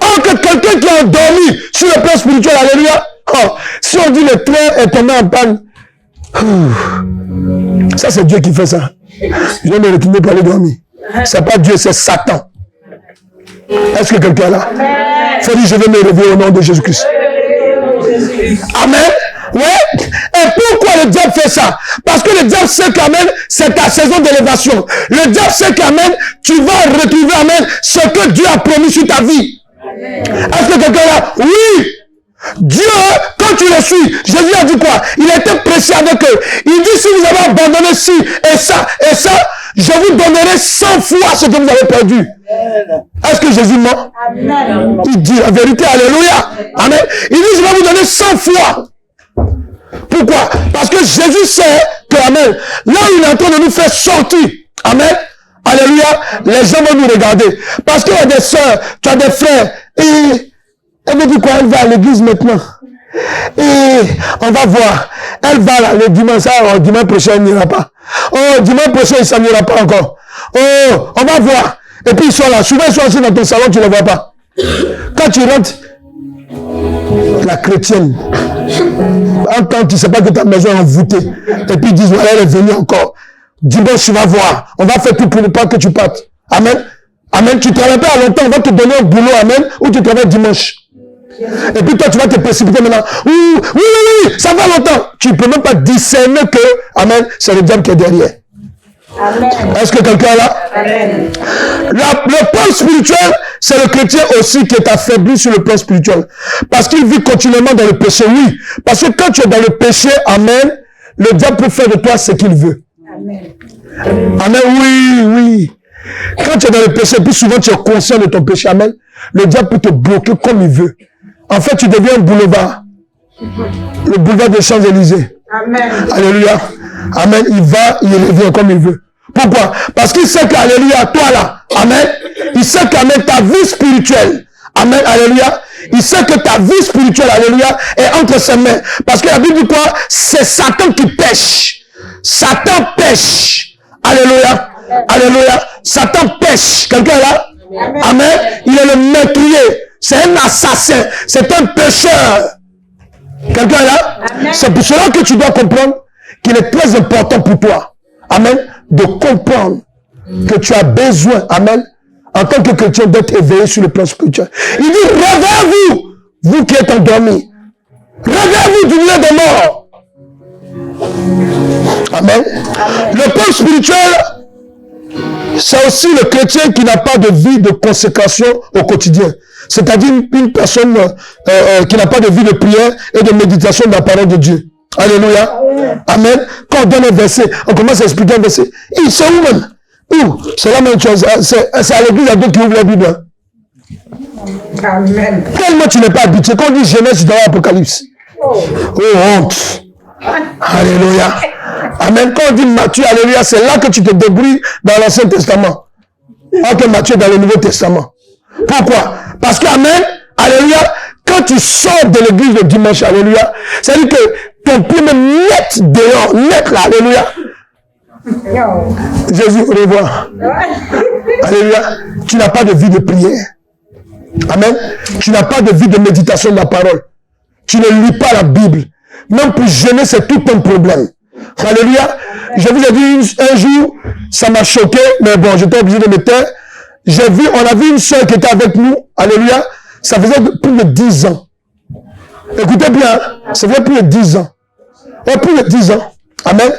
Or que quelqu'un qui est endormi sur le plan spirituel, alléluia. Oh, si on dit le train est tombé en panne, ça c'est Dieu qui fait ça. Je vais me retourner pour aller dormir. C'est pas Dieu, c'est Satan. Est-ce que quelqu'un est là? Il faut dire, je vais me réveiller au nom de Jésus-Christ. Amen. Ouais. Et pourquoi le diable fait ça? Parce que le diable sait qu'amen, c'est ta saison d'élévation. Le diable sait qu'amen, tu vas retrouver, amen, ce que Dieu a promis sur ta vie. Est-ce que quelqu'un est là? Oui. Dieu, quand tu le suis, Jésus a dit quoi? Il a été précis avec eux. Il dit, si vous avez abandonné ci et ça, je vous donnerai 100 fois ce que vous avez perdu. Est-ce que Jésus ment? Amen. Il dit la vérité, alléluia. Amen. Il dit, je vais vous donner 100 fois. Pourquoi? Parce que Jésus sait que, amen, là où il est en train de nous faire sortir, amen, alléluia, les gens vont nous regarder. Parce qu'il y a des soeurs, tu as des frères, et elle me dit quoi? Elle va à l'église maintenant. Et on va voir. Elle va là, le dimanche, dimanche prochain, elle n'ira pas. Oh, dimanche prochain, ça n'ira pas encore. Oh, on va voir. Et puis ils sont là. Souvent, ils sont assis dans ton salon, tu ne les vois pas. Quand tu rentres, la chrétienne, en temps, tu ne sais pas que ta maison est envoûtée. Et puis ils disent, voilà, elle est venue encore. Dimanche, tu vas voir. On va faire tout pour ne pas que tu partes. Amen. Amen. Tu ne travailles pas à longtemps. On va te donner un boulot, amen, ou tu travailles dimanche. Et puis toi, tu vas te précipiter maintenant. Oui, ça va longtemps. Tu ne peux même pas discerner que, amen, c'est le diable qui est derrière. Amen. Est-ce que quelqu'un est là? Amen. Le plan spirituel, c'est le chrétien aussi qui est affaibli sur le plan spirituel. Parce qu'il vit continuellement dans le péché, oui. Parce que quand tu es dans le péché, amen, le diable peut faire de toi ce qu'il veut. Amen. Amen, oui. Quand tu es dans le péché, plus souvent tu es conscient de ton péché, amen, le diable peut te bloquer comme il veut. En fait, tu deviens un boulevard. Le boulevard des Champs-Élysées. Amen. Alléluia. Amen. Il va, il revient comme il veut. Pourquoi? Parce qu'il sait qu'alléluia, toi là, amen, il sait qu'amen, ta vie spirituelle, amen, alléluia, il sait que ta vie spirituelle, alléluia, est entre ses mains. Parce que la Bible dit quoi? C'est Satan qui pêche. Satan pêche. Alléluia. Alléluia. Satan pêche. Quelqu'un est là? Amen. Il est le meurtrier. C'est un assassin. C'est un pécheur. Quelqu'un est là? C'est pour cela que tu dois comprendre qu'il est très important pour toi. Amen. De comprendre que tu as besoin, amen, en tant que chrétien, d'être éveillé sur le plan spirituel. Il dit, réveillez-vous, vous qui êtes endormis. Réveillez-vous du milieu des morts. Amen. Le plan spirituel, c'est aussi le chrétien qui n'a pas de vie de consécration au quotidien. C'est-à-dire une personne qui n'a pas de vie de prière et de méditation de la parole de Dieu. Alléluia. Amen. Quand on donne un verset, on commence à expliquer un verset. C'est où même? Où? C'est la même chose. C'est à l'église à d'autres qui ouvrent la Bible. Amen. Tellement tu n'es pas habitué. Quand on dit Genèse, tu dois Apocalypse. Oh, honte. Alléluia. Amen. Quand on dit Matthieu, alléluia, c'est là que tu te débrouilles dans l'Ancien Testament. Entre Matthieu dans le Nouveau Testament. Pourquoi? Parce que, amen, alléluia, quand tu sors de l'église le dimanche, alléluia, ça veut dire que ton pied même net dehors, net là, alléluia. Jésus, au revoir. Alléluia. Tu n'as pas de vie de prière. Amen. Tu n'as pas de vie de méditation de la parole. Tu ne lis pas la Bible. Même pour jeûner, c'est tout un problème. Alléluia. Je vous ai dit un jour, ça m'a choqué, mais bon, j'étais obligé de me taire. On a vu une soeur qui était avec nous. Alléluia. Ça faisait plus de 10 ans. Écoutez bien, ça faisait plus de 10 ans. Plus de 10 ans. Amen.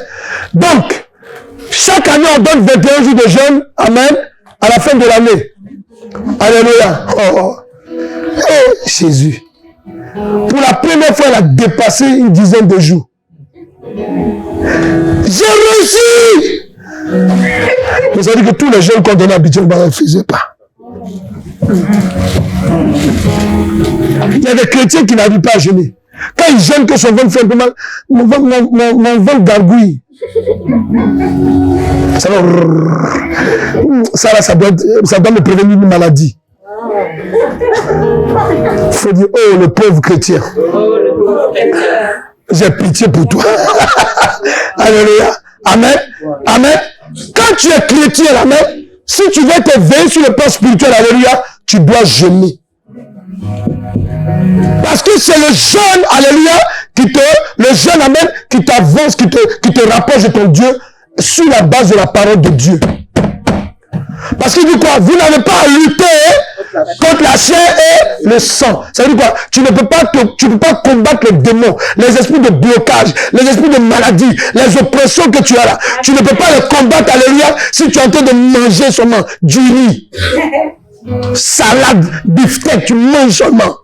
Donc, chaque année, on donne 21 jours de jeûne. Amen. À la fin de l'année. Alléluia. Oh, Jésus. Pour la première fois, elle a dépassé une dizaine de jours. J'ai réussi. Mais ça veut dire que tous les jeunes qu'on donnait habituellement, on ne faisaient pas. Il y a des chrétiens qui n'arrivent pas à jeûner. Quand ils jeûnent, que son ventre fait un peu mal, mon ventre gargouille. Ça doit me prévenir une maladie. Il faut dire, oh, le pauvre chrétien. J'ai pitié pour toi. Alléluia. Amen. Amen. Quand tu es chrétien, amen, si tu veux te veiller sur le plan spirituel, alléluia, tu dois jeûner. Parce que c'est le jeûne, alléluia, le jeûne, amen, qui t'avance, qui te rapproche de ton Dieu sur la base de la parole de Dieu. Parce qu'il dit quoi? Vous n'avez pas à lutter contre la chair et le sang. Ça veut dire quoi? Tu ne peux pas combattre les démons, les esprits de blocage, les esprits de maladie, les oppressions que tu as là. Tu ne peux pas les combattre, alléluia, si tu es en train de manger seulement du riz, salade, beefsteak, tu manges seulement.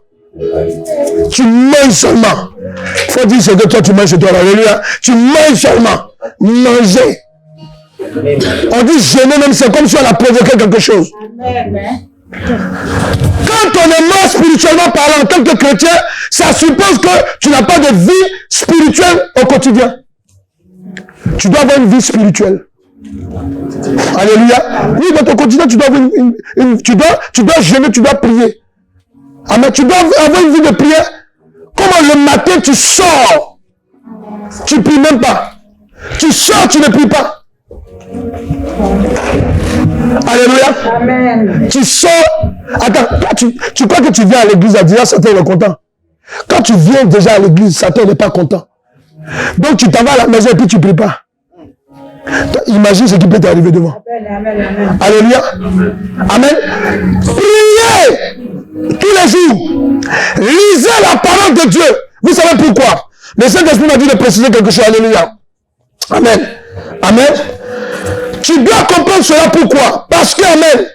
Tu manges seulement. Faut dire ce que toi tu manges chez toi, alléluia. Tu manges seulement. Manger. On dit jeûner même, c'est comme si on a provoqué quelque chose. Quand on est mort spirituellement parlant en tant que chrétien, ça suppose que tu n'as pas de vie spirituelle au quotidien. Tu dois avoir une vie spirituelle. Alléluia. Oui, dans ton quotidien, tu dois avoir tu dois jeûner, tu dois prier. Amen. Tu dois avoir une vie de prière. Comment le matin tu sors, tu ne pries même pas. Tu sors, tu ne pries pas. Alléluia. Amen. Tu sors. Attends, tu crois que tu viens à l'église à dire Satan est content. Quand tu viens déjà à l'église, Satan n'est pas content. Donc tu t'en vas à la maison et puis tu ne pries pas. Imagine ce qui peut t'arriver devant. Amen. Alléluia. Amen. Priez tous les jours. Lisez la parole de Dieu. Vous savez pourquoi? Le Saint-Esprit m'a dit de préciser quelque chose. Alléluia. Amen. Amen. Tu dois comprendre cela pourquoi? Parce que, amen,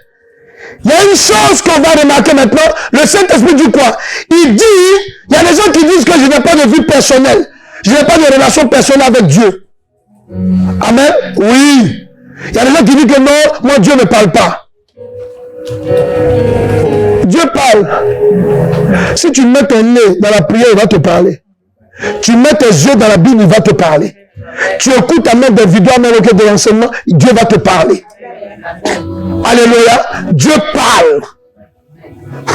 il y a une chose qu'on va remarquer maintenant. Le Saint-Esprit dit quoi? Il dit, il y a des gens qui disent que je n'ai pas de vie personnelle. Je n'ai pas de relation personnelle avec Dieu. Amen. Oui. Il y a des gens qui disent que non, moi Dieu ne parle pas. Dieu parle. Si tu mets ton nez dans la prière, il va te parler. Tu mets tes yeux dans la Bible, il va te parler. Tu écoutes ta main des vidéos américaines de l'enseignement, Dieu va te parler. Alléluia. Dieu parle.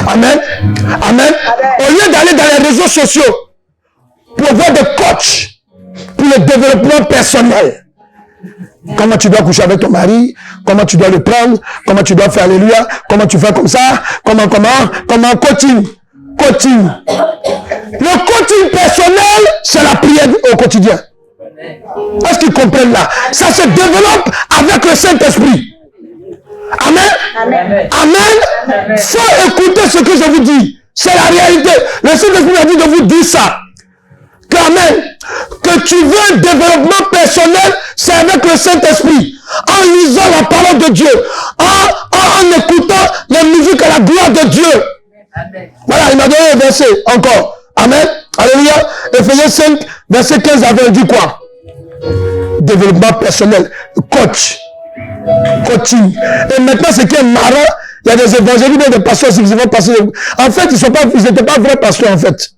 Amen. Amen. Au lieu d'aller dans les réseaux sociaux pour voir des coachs pour le développement personnel. Comment tu dois coucher avec ton mari, comment tu dois le prendre, comment tu dois faire alléluia, comment tu fais comme ça, comment coaching. Coaching. Le coaching personnel, c'est la prière au quotidien. Est-ce qu'ils comprennent là? Ça se développe avec le Saint-Esprit. Amen. Amen. Amen. Faut écouter ce que je vous dis. C'est la réalité. Le Saint-Esprit a dit de vous dire ça. Amen. Que tu veux un développement personnel, c'est avec le Saint-Esprit. En lisant la parole de Dieu. En écoutant la musique à la gloire de Dieu. Amen. Voilà, il m'a donné un verset encore. Amen. Alléluia. Ephésiens 5, verset 15 à 20, il dit quoi? Développement personnel. Coaching. Et maintenant, ce qui est marrant, il y a des évangélistes, des pasteurs qui vont passer. En fait, ils n'étaient pas vrais pasteurs, en fait.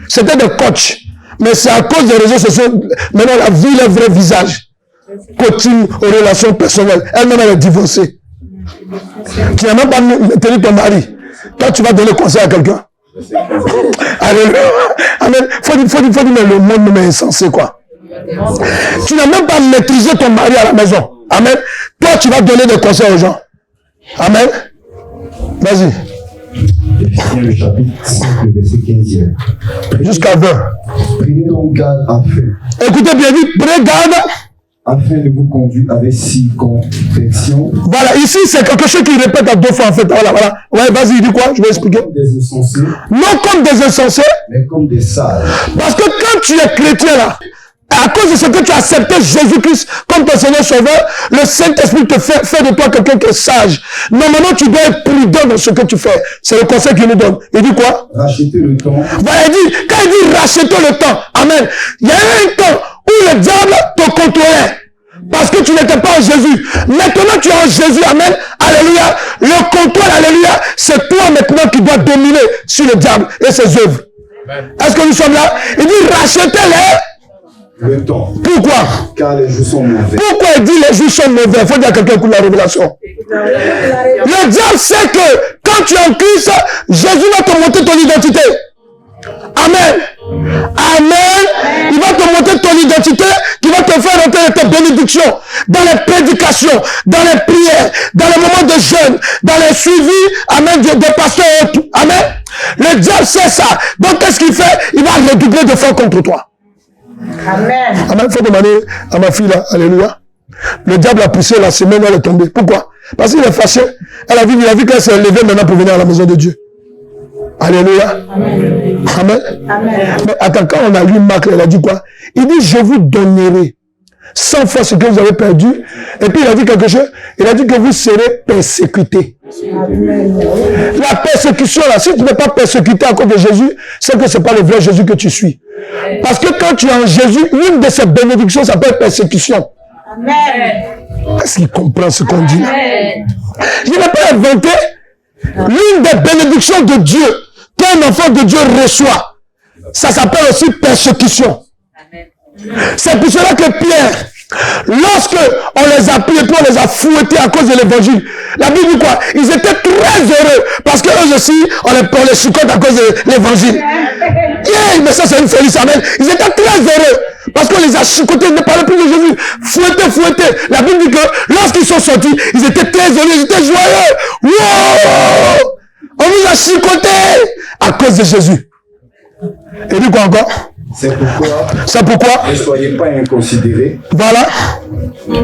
C'était des coachs. Mais c'est à cause des réseaux sociaux, maintenant, la vie, le vrai visage. Coaching aux relations personnelles. Elle-même, elle est divorcée. Tu n'as même pas tenu ton mari. Toi, tu vas donner conseil à quelqu'un. Alléluia. Amen. Faut dire, mais le monde est insensé, quoi. Tu n'as même pas maîtrisé ton mari à la maison. Amen. Toi, tu vas donner des conseils aux gens. Amen. Vas-y. Éphésiens le chapitre 5, le verset 15. Jusqu'à 20. Prenez donc garde afin. Écoutez bien vite, prenez garde. Afin de vous conduire avec circonspection. Voilà, ici c'est quelque chose qui répète à deux fois en fait. Voilà. Ouais, vas-y, il dit quoi? Je vais expliquer. Comme des insensés, Non comme des insensés. mais comme des sages. Parce que quand tu es chrétien là, à cause de ce que tu as accepté Jésus-Christ comme ton Seigneur Sauveur, le Saint-Esprit te fait de toi quelqu'un qui est sage. Normalement, tu dois être prudent dans ce que tu fais. C'est le conseil qu'il nous donne. Il dit quoi? Rachetez le temps. Voilà, quand il dit rachetons le temps, amen. Il y a un temps où le diable te contrôlait. Parce que tu n'étais pas en Jésus. Maintenant, tu es en Jésus, amen. Alléluia. Le contrôle, alléluia, c'est toi maintenant qui dois dominer sur le diable et ses œuvres. Est-ce que nous sommes là? Il dit rachetez-les. Le temps. Pourquoi? Car les jours sont mauvais. Pourquoi il dit les jours sont mauvais? Il faut dire à quelqu'un pour la révélation. Le diable sait que quand tu es en Christ, Jésus va te montrer ton identité. Amen. Amen. Il va te montrer ton identité, qui va te faire entrer tes bénédictions dans les prédications, dans les prières, dans les moments de jeûne, dans les suivis, amen, des pasteurs et tout. Amen. Le diable sait ça. Donc qu'est-ce qu'il fait? Il va redoubler de force contre toi. Amen. Amen. Il faut demander à ma fille là, alléluia. Le diable a poussé la semaine, elle est tombée. Pourquoi? Parce qu'il est fâché. Elle a vu qu'elle s'est levée maintenant pour venir à la maison de Dieu. Alléluia. Amen. Amen. Amen. Mais attends, quand on a lu Marc, elle a dit quoi? Il dit, je vous donnerai 100 fois ce que vous avez perdu. Et puis il a dit quelque chose. Il a dit que vous serez persécutés. La persécution là, si tu n'es pas persécuté à cause de Jésus, c'est que ce n'est pas le vrai Jésus que tu suis. Parce que quand tu es en Jésus, l'une de ces bénédictions s'appelle persécution. Amen. Est-ce qu'il comprend ce qu'on dit là? Je n'ai pas inventé. L'une des bénédictions de Dieu qu'un enfant de Dieu reçoit, ça s'appelle aussi persécution. C'est pour cela que Pierre, lorsque on les a pris et puis on les a fouettés à cause de l'évangile, la Bible dit quoi? Ils étaient très heureux parce que eux aussi, on les chicote à cause de l'évangile. Yeah, mais ça c'est une folie, amen. Ils étaient très heureux parce qu'on les a chicotés, ils ne parlaient plus de Jésus. Fouettés. La Bible dit que lorsqu'ils sont sortis, ils étaient très heureux, ils étaient joyeux. Wow! On nous a chicotés à cause de Jésus. Et dit quoi encore? C'est pourquoi ne soyez pas inconsidérés. Voilà.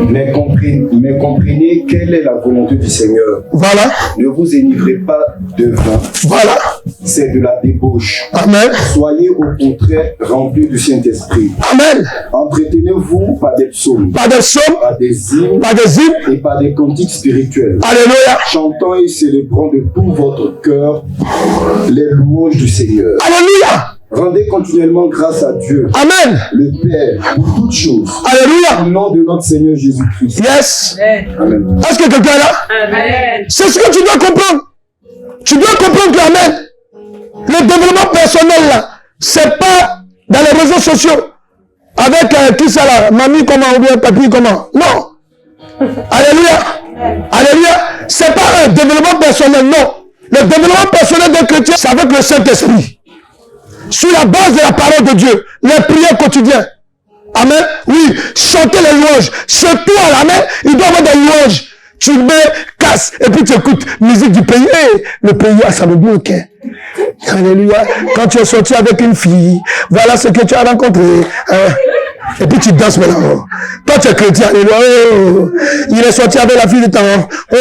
Mais comprenez quelle est la volonté du Seigneur. Voilà. Ne vous enivrez pas de vin. Voilà. C'est de la débauche. Amen. Soyez au contraire remplis du Saint-Esprit. Amen. Entretenez-vous par des psaumes. Par des psaumes. Par des hymnes. Par des hymnes. Et par des cantiques spirituels. Alléluia. Chantant et célébrant de tout votre cœur les louanges du Seigneur. Alléluia. Rendez continuellement grâce à Dieu. Amen. Le Père, pour toutes choses. Alléluia. Au nom de notre Seigneur Jésus-Christ. Yes. Amen. Est-ce que quelqu'un est là? Amen. C'est ce que tu dois comprendre. Tu dois comprendre que, amen, le développement personnel là, c'est pas dans les réseaux sociaux. Avec qui ça là? Mamie comment ou bien papy comment? Non. Alléluia. Alléluia. C'est pas un développement personnel, non. Le développement personnel d'un chrétien, c'est avec le Saint-Esprit. Sur la base de la parole de Dieu, les prières quotidiennes. Amen. Oui, chanter les louanges. Surtout à la main, il doit y avoir des louanges. Tu mets, casse, et puis tu écoutes musique du pays. Hey, le pays, ça me bloque. Alléluia. Quand tu es sorti avec une fille, voilà ce que tu as rencontré. Et puis tu danses maintenant. Toi tu es chrétien, alléluia. Oh, il est sorti avec la fille de temps. Oh,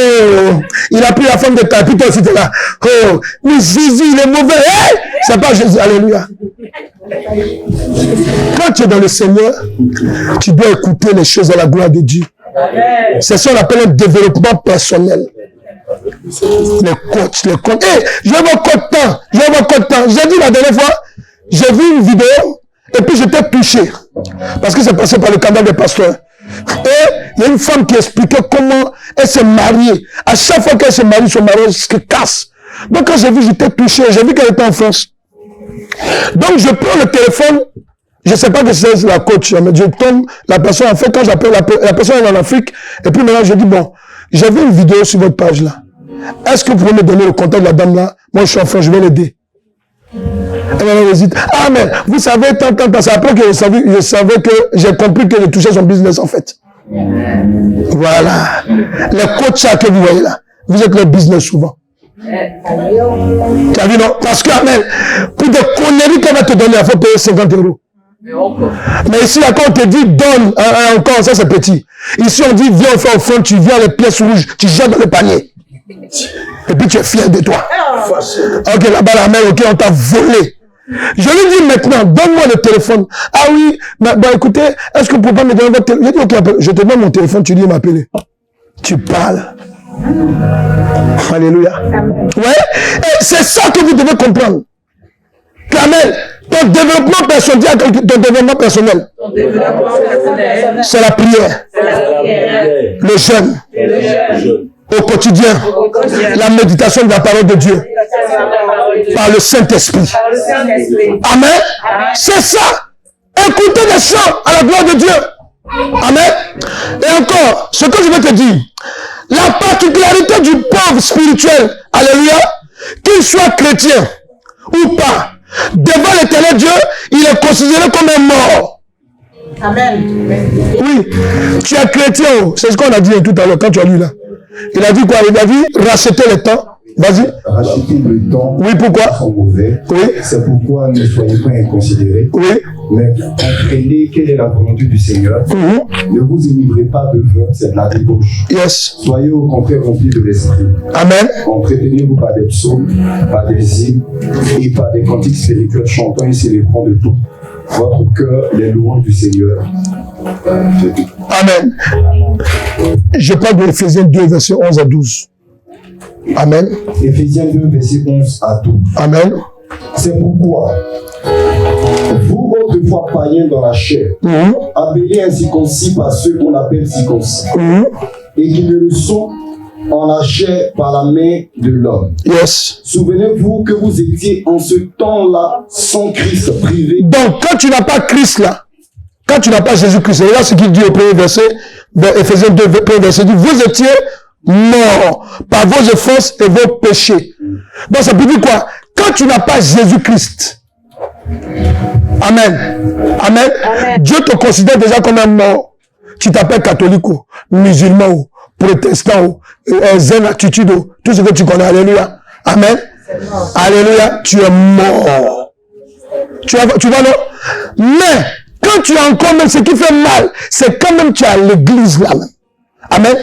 il a pris la femme de temps. Et puis toi aussi tu es là. Oh, mais Jésus, il est mauvais. Hey, c'est pas Jésus, alléluia. Quand tu es dans le Seigneur, tu dois écouter les choses à la gloire de Dieu. C'est ça qu'on appelle un développement personnel. Les coachs. Hey, je vais voir coach temps. J'ai dit la dernière fois, j'ai vu une vidéo et puis j'étais touché. Parce que c'est passé par le canal des pasteurs. Et il y a une femme qui expliquait comment elle s'est mariée. À chaque fois qu'elle se marie, son mariage se casse. Donc quand j'ai vu, j'étais touché. J'ai vu qu'elle était en France. Donc je prends le téléphone. Je ne sais pas que c'est la coach, mais je tombe, la personne, en fait, quand j'appelle la personne est en Afrique, et puis maintenant je dis, bon, j'ai vu une vidéo sur votre page là. Est-ce que vous pouvez me donner le contact de la dame là? Moi je suis en France, je vais l'aider. Elle hésite. Ah mais, vous savez, tant, c'est après que je savais que j'ai compris que je touchais son business en fait. Voilà. Les coachs que vous voyez là, vous êtes le business souvent. Tu as vu non? Parce que, amen, pour des conneries qu'elle va te donner, il faut payer 50 €. Mais ici, quand on te dit donne encore, ça c'est petit. Ici, on dit viens, on fait au fond, tu viens les pièces rouges, tu jettes dans le panier. Et puis tu es fier de toi. Ok, là-bas, la mère, ok, on t'a volé. Je lui dis maintenant, donne-moi le téléphone. Ah oui, bah écoutez, est-ce que vous pouvez pas me donner votre téléphone? Je dis ok, je te donne mon téléphone, tu dis m'appeler. Tu parles. Alléluia. Ouais, et c'est ça que vous devez comprendre. Amen. Ton développement personnel, c'est la prière. Le jeûne. Au quotidien. La méditation de la parole de Dieu. Par le Saint-Esprit. Amen. C'est ça. Écoutez les chants à la gloire de Dieu. Amen. Et encore, ce que je veux te dire, la particularité du pauvre spirituel, alléluia, qu'il soit chrétien ou pas, devant l'éternel Dieu, il est considéré comme un mort. Amen. Oui, tu es chrétien, c'est ce qu'on a dit tout à l'heure quand tu as lu là. Il a dit quoi? Il a dit racheter le temps. Vas-y. Racheter le temps. Oui, pourquoi? Sont mauvais. Oui. C'est pourquoi ne soyez pas inconsidérés. Oui. Mais comprenez quelle est la volonté du Seigneur. Ne vous enivrez pas de vin, c'est de la débauche. Yes. Soyez au contraire remplis de l'esprit. Amen. Entretenez-vous par des psaumes, par des hymnes et par des cantiques spirituels, chantant et célébrant de tout votre cœur les louanges du Seigneur. Amen. Je parle de Éphésiens 2, versets 11 à 12. Amen. Éphésiens 2, verset 11 à 12. Amen. C'est pourquoi, vous autrefois païens dans la chair, appelés incirconcis par ceux qu'on appelle circoncis, et qui ne le sont en la chair par la main de l'homme. Yes. Souvenez-vous que vous étiez en ce temps-là sans Christ, privé. Donc, quand tu n'as pas Christ là, quand tu n'as pas Jésus-Christ, c'est là ce qu'il dit au premier verset, Éphésiens 2, premier verset, dit, vous étiez morts par vos offenses et vos péchés. Donc, ça peut dire quoi? Quand tu n'as pas Jésus-Christ, Amen. Amen. Dieu te considère déjà comme un mort. Tu t'appelles catholique ou musulman ou protestant ou zen attitude ou tout ce que tu connais. Alléluia. Amen. Alléluia. Tu es mort. Tu vois non? Mais quand tu as encore même ce qui fait mal, c'est quand même tu es à l'église là-même. Amen.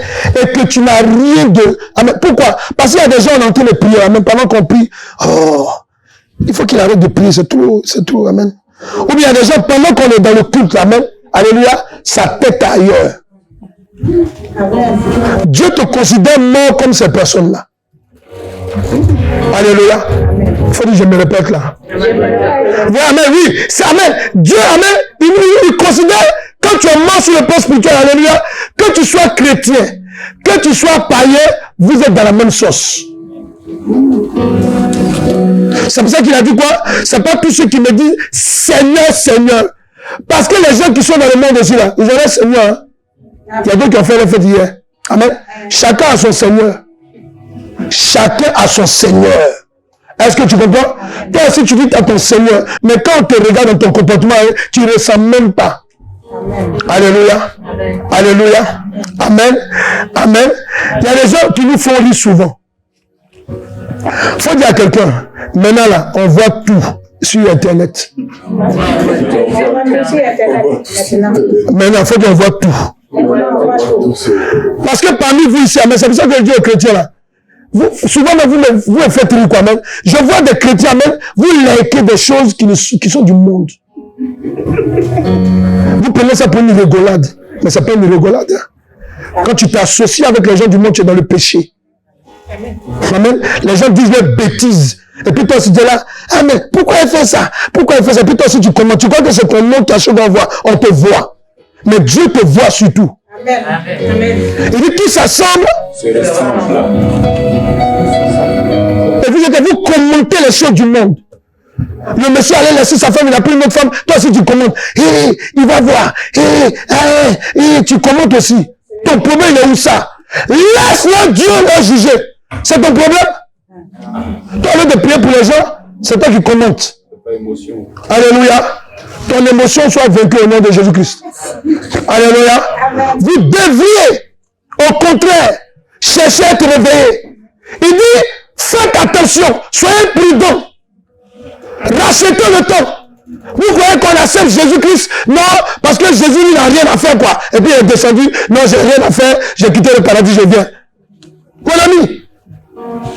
Et que tu n'as rien de... Amen. Pourquoi? Parce qu'il y a des gens en train de prier. Amen. Pendant qu'on prie, oh, il faut qu'il arrête de prier. C'est tout. C'est tout. Amen. Ou bien il y a des gens, pendant qu'on est dans le culte, amen. Alléluia. Sa tête ailleurs. Amen. Dieu te considère mort comme ces personnes-là. Alléluia. Il faut dire, je me répète là. Oui, amen, oui. C'est amen. Dieu, amen, il considère, quand tu es mort sur le plan spirituel, alléluia, que tu sois chrétien, que tu sois païen, vous êtes dans la même sauce. C'est pour ça qu'il a dit quoi? C'est pas tous ceux qui me disent Seigneur, Seigneur. Parce que les gens qui sont dans le monde aussi là, ils ont un Seigneur. Hein? Il y a d'autres qui ont fait la fête hier. Amen. Chacun a son Seigneur. Chacun a son Seigneur. Est-ce que tu comprends? Toi aussi tu dis que tu as ton Seigneur. Mais quand on te regarde dans ton comportement, tu ne ressens même pas. Amen. Alléluia. Amen. Alléluia. Amen. Amen. Il y a des gens qui nous font rire souvent. Il faut dire à quelqu'un, maintenant là, on voit tout sur Internet. Maintenant, il faut dire on voit tout. Parce que parmi vous ici, c'est pour ça que je dis aux chrétiens là, souvent vous me faites rire quoi même. Je vois des chrétiens même, vous likez des choses qui sont du monde. Vous prenez ça pour une rigolade, mais ça peut être une rigolade. Hein. Quand tu t'associes avec les gens du monde, tu es dans le péché. Amen. Les gens disent des bêtises. Et puis toi aussi tu es là, ah mais pourquoi il fait ça? Pourquoi il fait ça? Et puis toi aussi tu commentes. Tu crois que c'est ton nom, ta chose qu'on voit. On te voit. Mais Dieu te voit surtout. Amen. Amen. Il dit qui s'assemble. C'est le semble. Et vous commentez les choses du monde. Le monsieur allait laisser sa femme, il a pris une autre femme. Toi aussi tu commentes. Il va voir. Tu commentes aussi. Ton problème il est où ça? Laisse-le Dieu le juger. C'est ton problème? Toi, au lieu de prier pour les gens, c'est toi qui commentes. Alléluia. Ton émotion soit vaincue au nom de Jésus-Christ. Alléluia. Vous devriez, au contraire, chercher à être réveillé. Il dit, faites attention, soyez prudents. Rachetez le temps. Vous croyez qu'on accepte Jésus-Christ? Non, parce que Jésus il n'a rien à faire quoi. Et puis il est descendu. Non, j'ai rien à faire. J'ai quitté le paradis, je viens. Mon ami,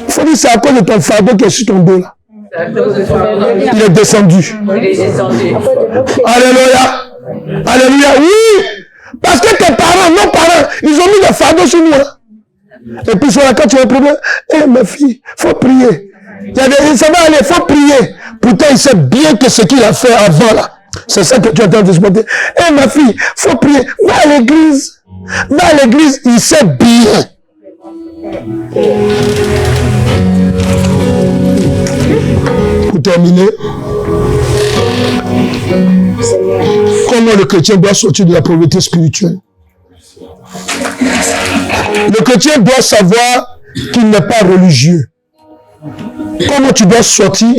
il faut dire c'est à cause de ton fardeau qui est sur ton dos là. Il est descendu. Il est descendu. Alléluia. Alléluia. Oui. Parce que tes parents, nos parents, ils ont mis le fardeau sur nous. Hein. Et puis sur la quand tu as un problème, ma fille, faut prier. Ça va aller, faut prier. Pourtant, il sait bien que ce qu'il a fait avant là, c'est ça que tu es en train de se demander. Ma fille, faut prier. Va à l'église. Va à l'église, il sait bien. Pour terminer, comment le chrétien doit sortir de la pauvreté spirituelle? Le chrétien doit savoir qu'il n'est pas religieux. Comment tu dois sortir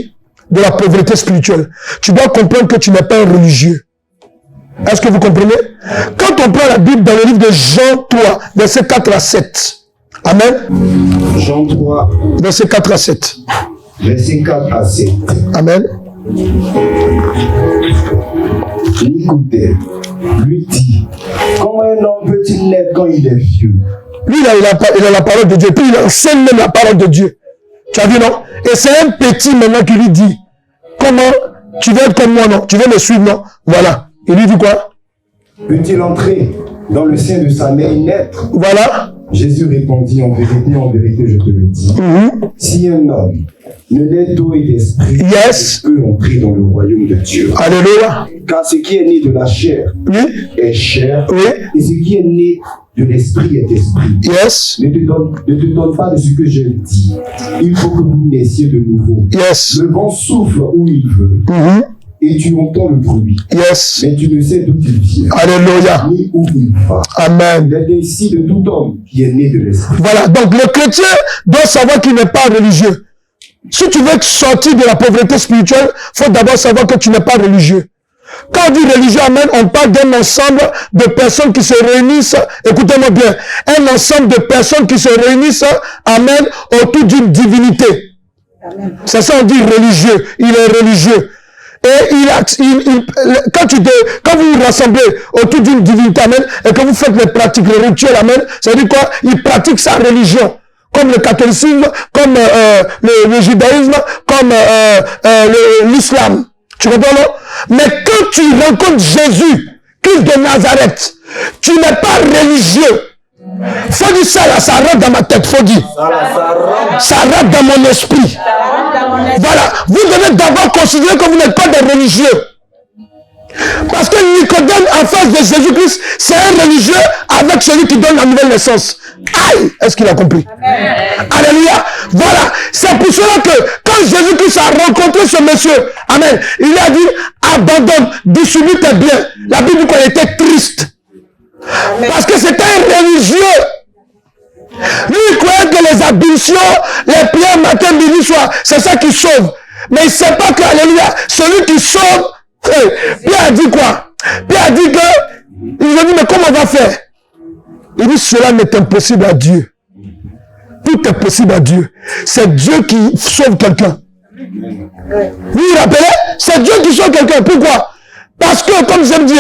de la pauvreté spirituelle? Tu dois comprendre que tu n'es pas un religieux. Est-ce que vous comprenez? Quand on prend la Bible dans le livre de Jean 3, versets 4 à 7. Amen. Jean 3, versets 4 à 7. Versets 4 à 7. Amen. Nicodème lui dit, comment un homme peut-il naître quand il est vieux? Lui, il a la parole de Dieu. Puis il enseigne même la parole de Dieu. Tu as vu, non? Et c'est un petit maintenant qui lui dit, comment tu veux être comme moi, non? Tu veux me suivre, non? Voilà. Il lui dit quoi? Peut-il entrer dans le sein de sa mère et naître? Voilà. Jésus répondit, en vérité, je te le dis. Si un homme ne naît d'eau et d'esprit, Yes. il peut entrer dans le royaume de Dieu. Alléluia. Car ce qui est né de la chair Oui. est chair, Oui. et ce qui est né de l'esprit est esprit. Yes. Ne te donne pas de ce que je dis. Il faut que vous naissiez de nouveau. Yes. Le vent souffle où il veut, et tu entends le bruit, Yes. mais tu ne sais d'où il vient, Alléluia. ni où il va. Amen. Il est ainsi de tout homme qui est né de l'esprit. Voilà. Donc le chrétien doit savoir qu'il n'est pas religieux. Si tu veux sortir de la pauvreté spirituelle, il faut d'abord savoir que tu n'es pas religieux. Quand on dit religieux, amen, on parle d'un ensemble de personnes qui se réunissent, écoutez-moi bien, un ensemble de personnes qui se réunissent, amen, autour d'une divinité. C'est ça on dit religieux, il est religieux. Et quand vous vous rassemblez autour d'une divinité, amen, et que vous faites les pratiques, les rituels, amen, ça veut dire quoi? Il pratique sa religion. Comme le catholicisme, comme le judaïsme, comme l'islam. Tu comprends, non? Mais quand tu rencontres Jésus, Christ de Nazareth, tu n'es pas religieux. Faut dire ça là, ça rentre dans ma tête, faut dire. Ça rentre dans mon esprit. Voilà, vous devez d'abord considérer que vous n'êtes pas des religieux. Parce que Nicodème en face de Jésus-Christ, c'est un religieux avec celui qui donne la nouvelle naissance. Aïe, est-ce qu'il a compris? Amen. Alléluia. Voilà, c'est pour cela que quand Jésus-Christ a rencontré ce monsieur, amen, il lui a dit, abandonne, distribue tes biens. La Bible dit qu'il était triste. Amen. Parce que c'était un religieux. Lui, il croyait que les ablutions, les prières matin, midi, soir, c'est ça qui sauve. Mais il ne sait pas que, alléluia, celui qui sauve, Pierre a dit quoi? Pierre a dit que, il a dit, mais comment on va faire? Il dit, cela n'est impossible à Dieu. Tout est possible à Dieu. C'est Dieu qui sauve quelqu'un. Vous vous rappelez? C'est Dieu qui sauve quelqu'un. Pourquoi? Parce que, comme je me dis,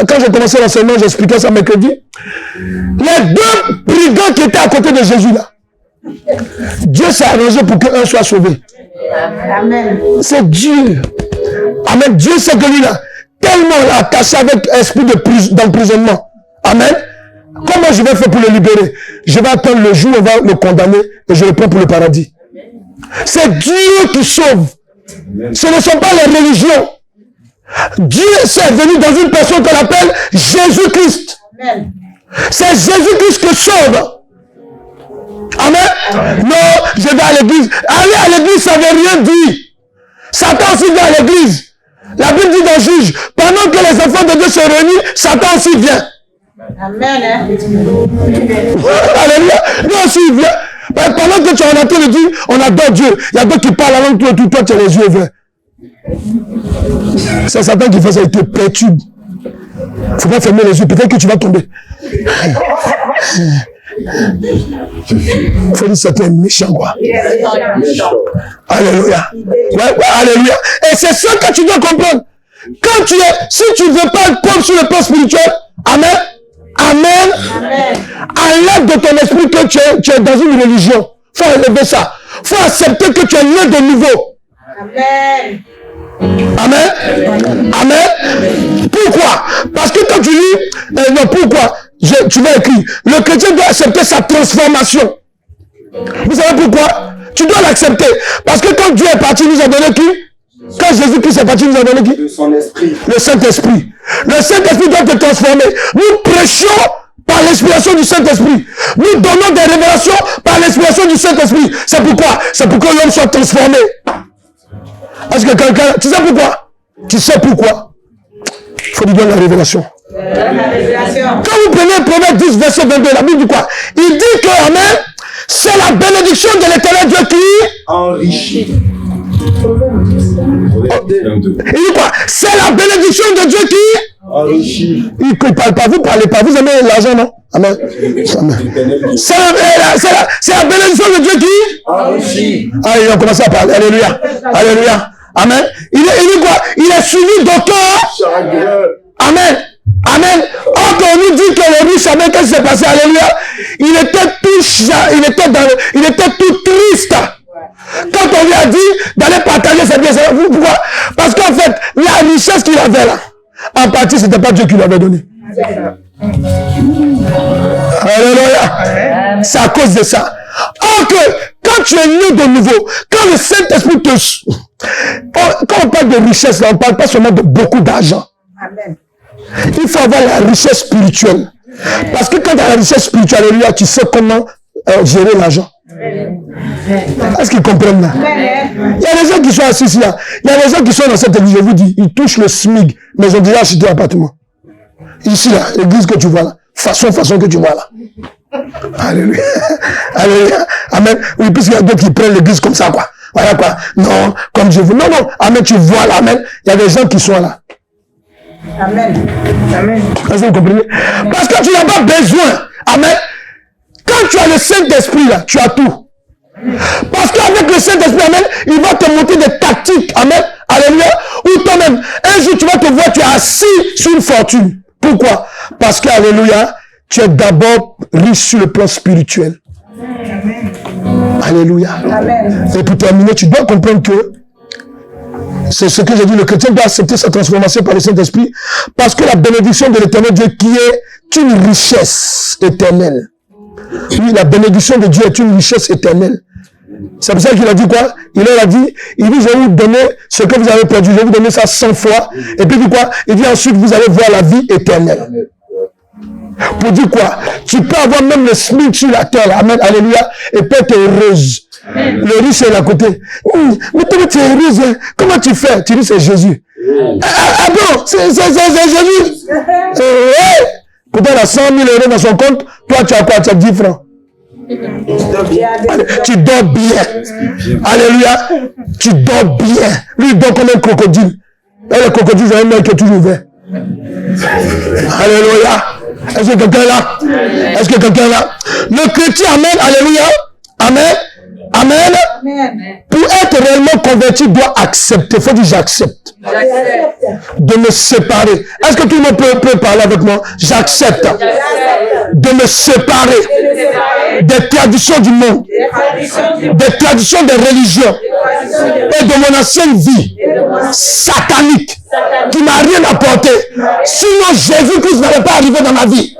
quand j'ai commencé l'enseignement, j'expliquais ça mercredi. Les deux brigands qui étaient à côté de Jésus là, Dieu s'est arrangé pour qu'un soit sauvé. Amen. C'est Dieu. Amen. Dieu sait que lui là, tellement l'a attaché avec esprit d'emprisonnement. Amen. Comment je vais faire pour le libérer? Je vais attendre le jour où on va le condamner et je le prends pour le paradis. C'est Dieu qui sauve. Ce ne sont pas les religions. Dieu s'est venu dans une personne qu'on appelle Jésus-Christ. C'est Jésus-Christ qui sauve. Amen. Non, je vais à l'église. Aller à l'église, ça ne veut rien dire. Satan aussi vient à l'église. La Bible dit dans Juge, pendant que les enfants de Dieu se réunissent, Satan aussi vient. Amen. Alléluia. Lui aussi il vient. Pendant que tu es en train de dire, on adore Dieu. Il y a d'autres qui parlent la langue, toi tu as les yeux verts. C'est Satan qui fait ça, il te perturbe. Il ne faut pas fermer les yeux, peut-être que tu vas tomber. Il faut dire que c'est méchant, quoi. Alléluia. Ouais, alléluia. Et c'est ça que tu dois comprendre. Quand tu es, si tu ne veux pas être pauvre sur le plan spirituel, amen. Enlève de ton esprit que tu es dans une religion. Il faut enlever ça. Il faut accepter que tu es né de nouveau. Amen. Pourquoi? Parce que quand tu lis, non, pourquoi? Tu vas écrire. Le chrétien doit accepter sa transformation. Vous savez pourquoi? Tu dois l'accepter. Parce que quand Dieu est parti, il nous a donné qui? Quand Jésus-Christ est parti, il nous a donné qui? De son esprit. Le Saint-Esprit. Le Saint-Esprit doit te transformer. Nous prêchons par l'inspiration du Saint-Esprit. Nous donnons des révélations par l'inspiration du Saint-Esprit. C'est pourquoi? C'est pour que l'homme soit transformé. Est-ce que quelqu'un... Tu sais pourquoi? Tu sais pourquoi? Il faut lui donner la révélation. Quand vous prenez Proverbe 10, verset 22, la Bible dit quoi? Il dit que, amen, c'est la bénédiction de l'Éternel Dieu qui enrichit. Il dit quoi? C'est la bénédiction de Dieu qui enrichit. Il ne parle pas, vous parlez pas. Vous aimez l'argent, non? Amen. C'est la bénédiction de Dieu qui enrichit. Ah, ils ont commencé à parler. Alléluia. Alléluia. Amen. Il est quoi? Il est suivi d'autant. Amen. Amen. Quand on nous dit que le riche, amen, qu'est-ce qui s'est passé? Alléluia. Il était tout triste. Quand on lui a dit d'aller partager ses biens, pourquoi? Parce qu'en fait, la richesse qu'il avait là, en partie, c'était pas Dieu qui lui avait donné. Alléluia. C'est à cause de ça. Or que, quand tu es né de nouveau, quand le Saint-Esprit te... Quand on parle de richesse, là, on ne parle pas seulement de beaucoup d'argent. Amen. Il faut avoir la richesse spirituelle. Parce que quand tu as la richesse spirituelle, alléluia, tu sais comment gérer l'argent. Est-ce qu'ils comprennent là? Il y a des gens qui sont assis ici là. Il y a des gens qui sont dans cette église, je vous dis, ils touchent le SMIC, mais ils ont déjà acheté un appartement. Ici là, l'église que tu vois là, façon que tu vois là. Alléluia. Alléluia. Amen. Oui, puisqu'il y a d'autres qui prennent l'église comme ça, quoi. Voilà quoi. Non, comme je veux. Non, non. Amen, tu vois là, amen. Il y a des gens qui sont là. Amen. Amen. Est-ce que vous comprenez? Parce que tu n'as pas besoin. Amen. Quand tu as le Saint-Esprit là, tu as tout. Parce qu'avec le Saint-Esprit, amen, il va te montrer des tactiques. Amen. Alléluia. Ou toi-même, un jour tu vas te voir, tu es assis sur une fortune. Pourquoi? Parce que, alléluia, tu es d'abord riche sur le plan spirituel. Amen. Alléluia. Amen. Et pour terminer, tu dois comprendre que c'est ce que j'ai dit, le chrétien doit accepter sa transformation par le Saint-Esprit, parce que la bénédiction de l'éternel Dieu qui est une richesse éternelle. Oui, la bénédiction de Dieu est une richesse éternelle. C'est pour ça qu'il a dit quoi? Il leur a dit, je vais vous donner ce que vous avez perdu, je vais vous donner ça 100 fois. Et puis il dit quoi? Il dit ensuite, vous allez voir la vie éternelle. Pour dire quoi? Tu peux avoir même le SMIC sur la terre, amen, alléluia, et peut être heureuse. Le riche est à côté. Mais toi, tu es heureuse, hein? Comment tu fais? Tu dis, c'est Jésus. Ah bon, c'est Jésus. Pourtant, il a 100 000 euros dans son compte, toi, tu as quoi? Tu as 10 francs. Tu dors bien. Alléluia. Tu dors bien. Lui, il dort comme un crocodile. Et le crocodile, c'est un mec qui est toujours ouvert. Alléluia. Est-ce que quelqu'un est là? Est-ce que quelqu'un est là? Le chrétien, amen, alléluia. Amen. Amen. Pour être réellement converti, doit accepter. Il faut dire j'accepte. De me séparer. Est-ce que tout le monde peut parler avec moi? J'accepte de me séparer des traditions du monde, des traditions des religions et de mon ancienne vie satanique qui n'a rien apporté. Sinon Jésus-Christ n'allait pas arriver dans ma vie.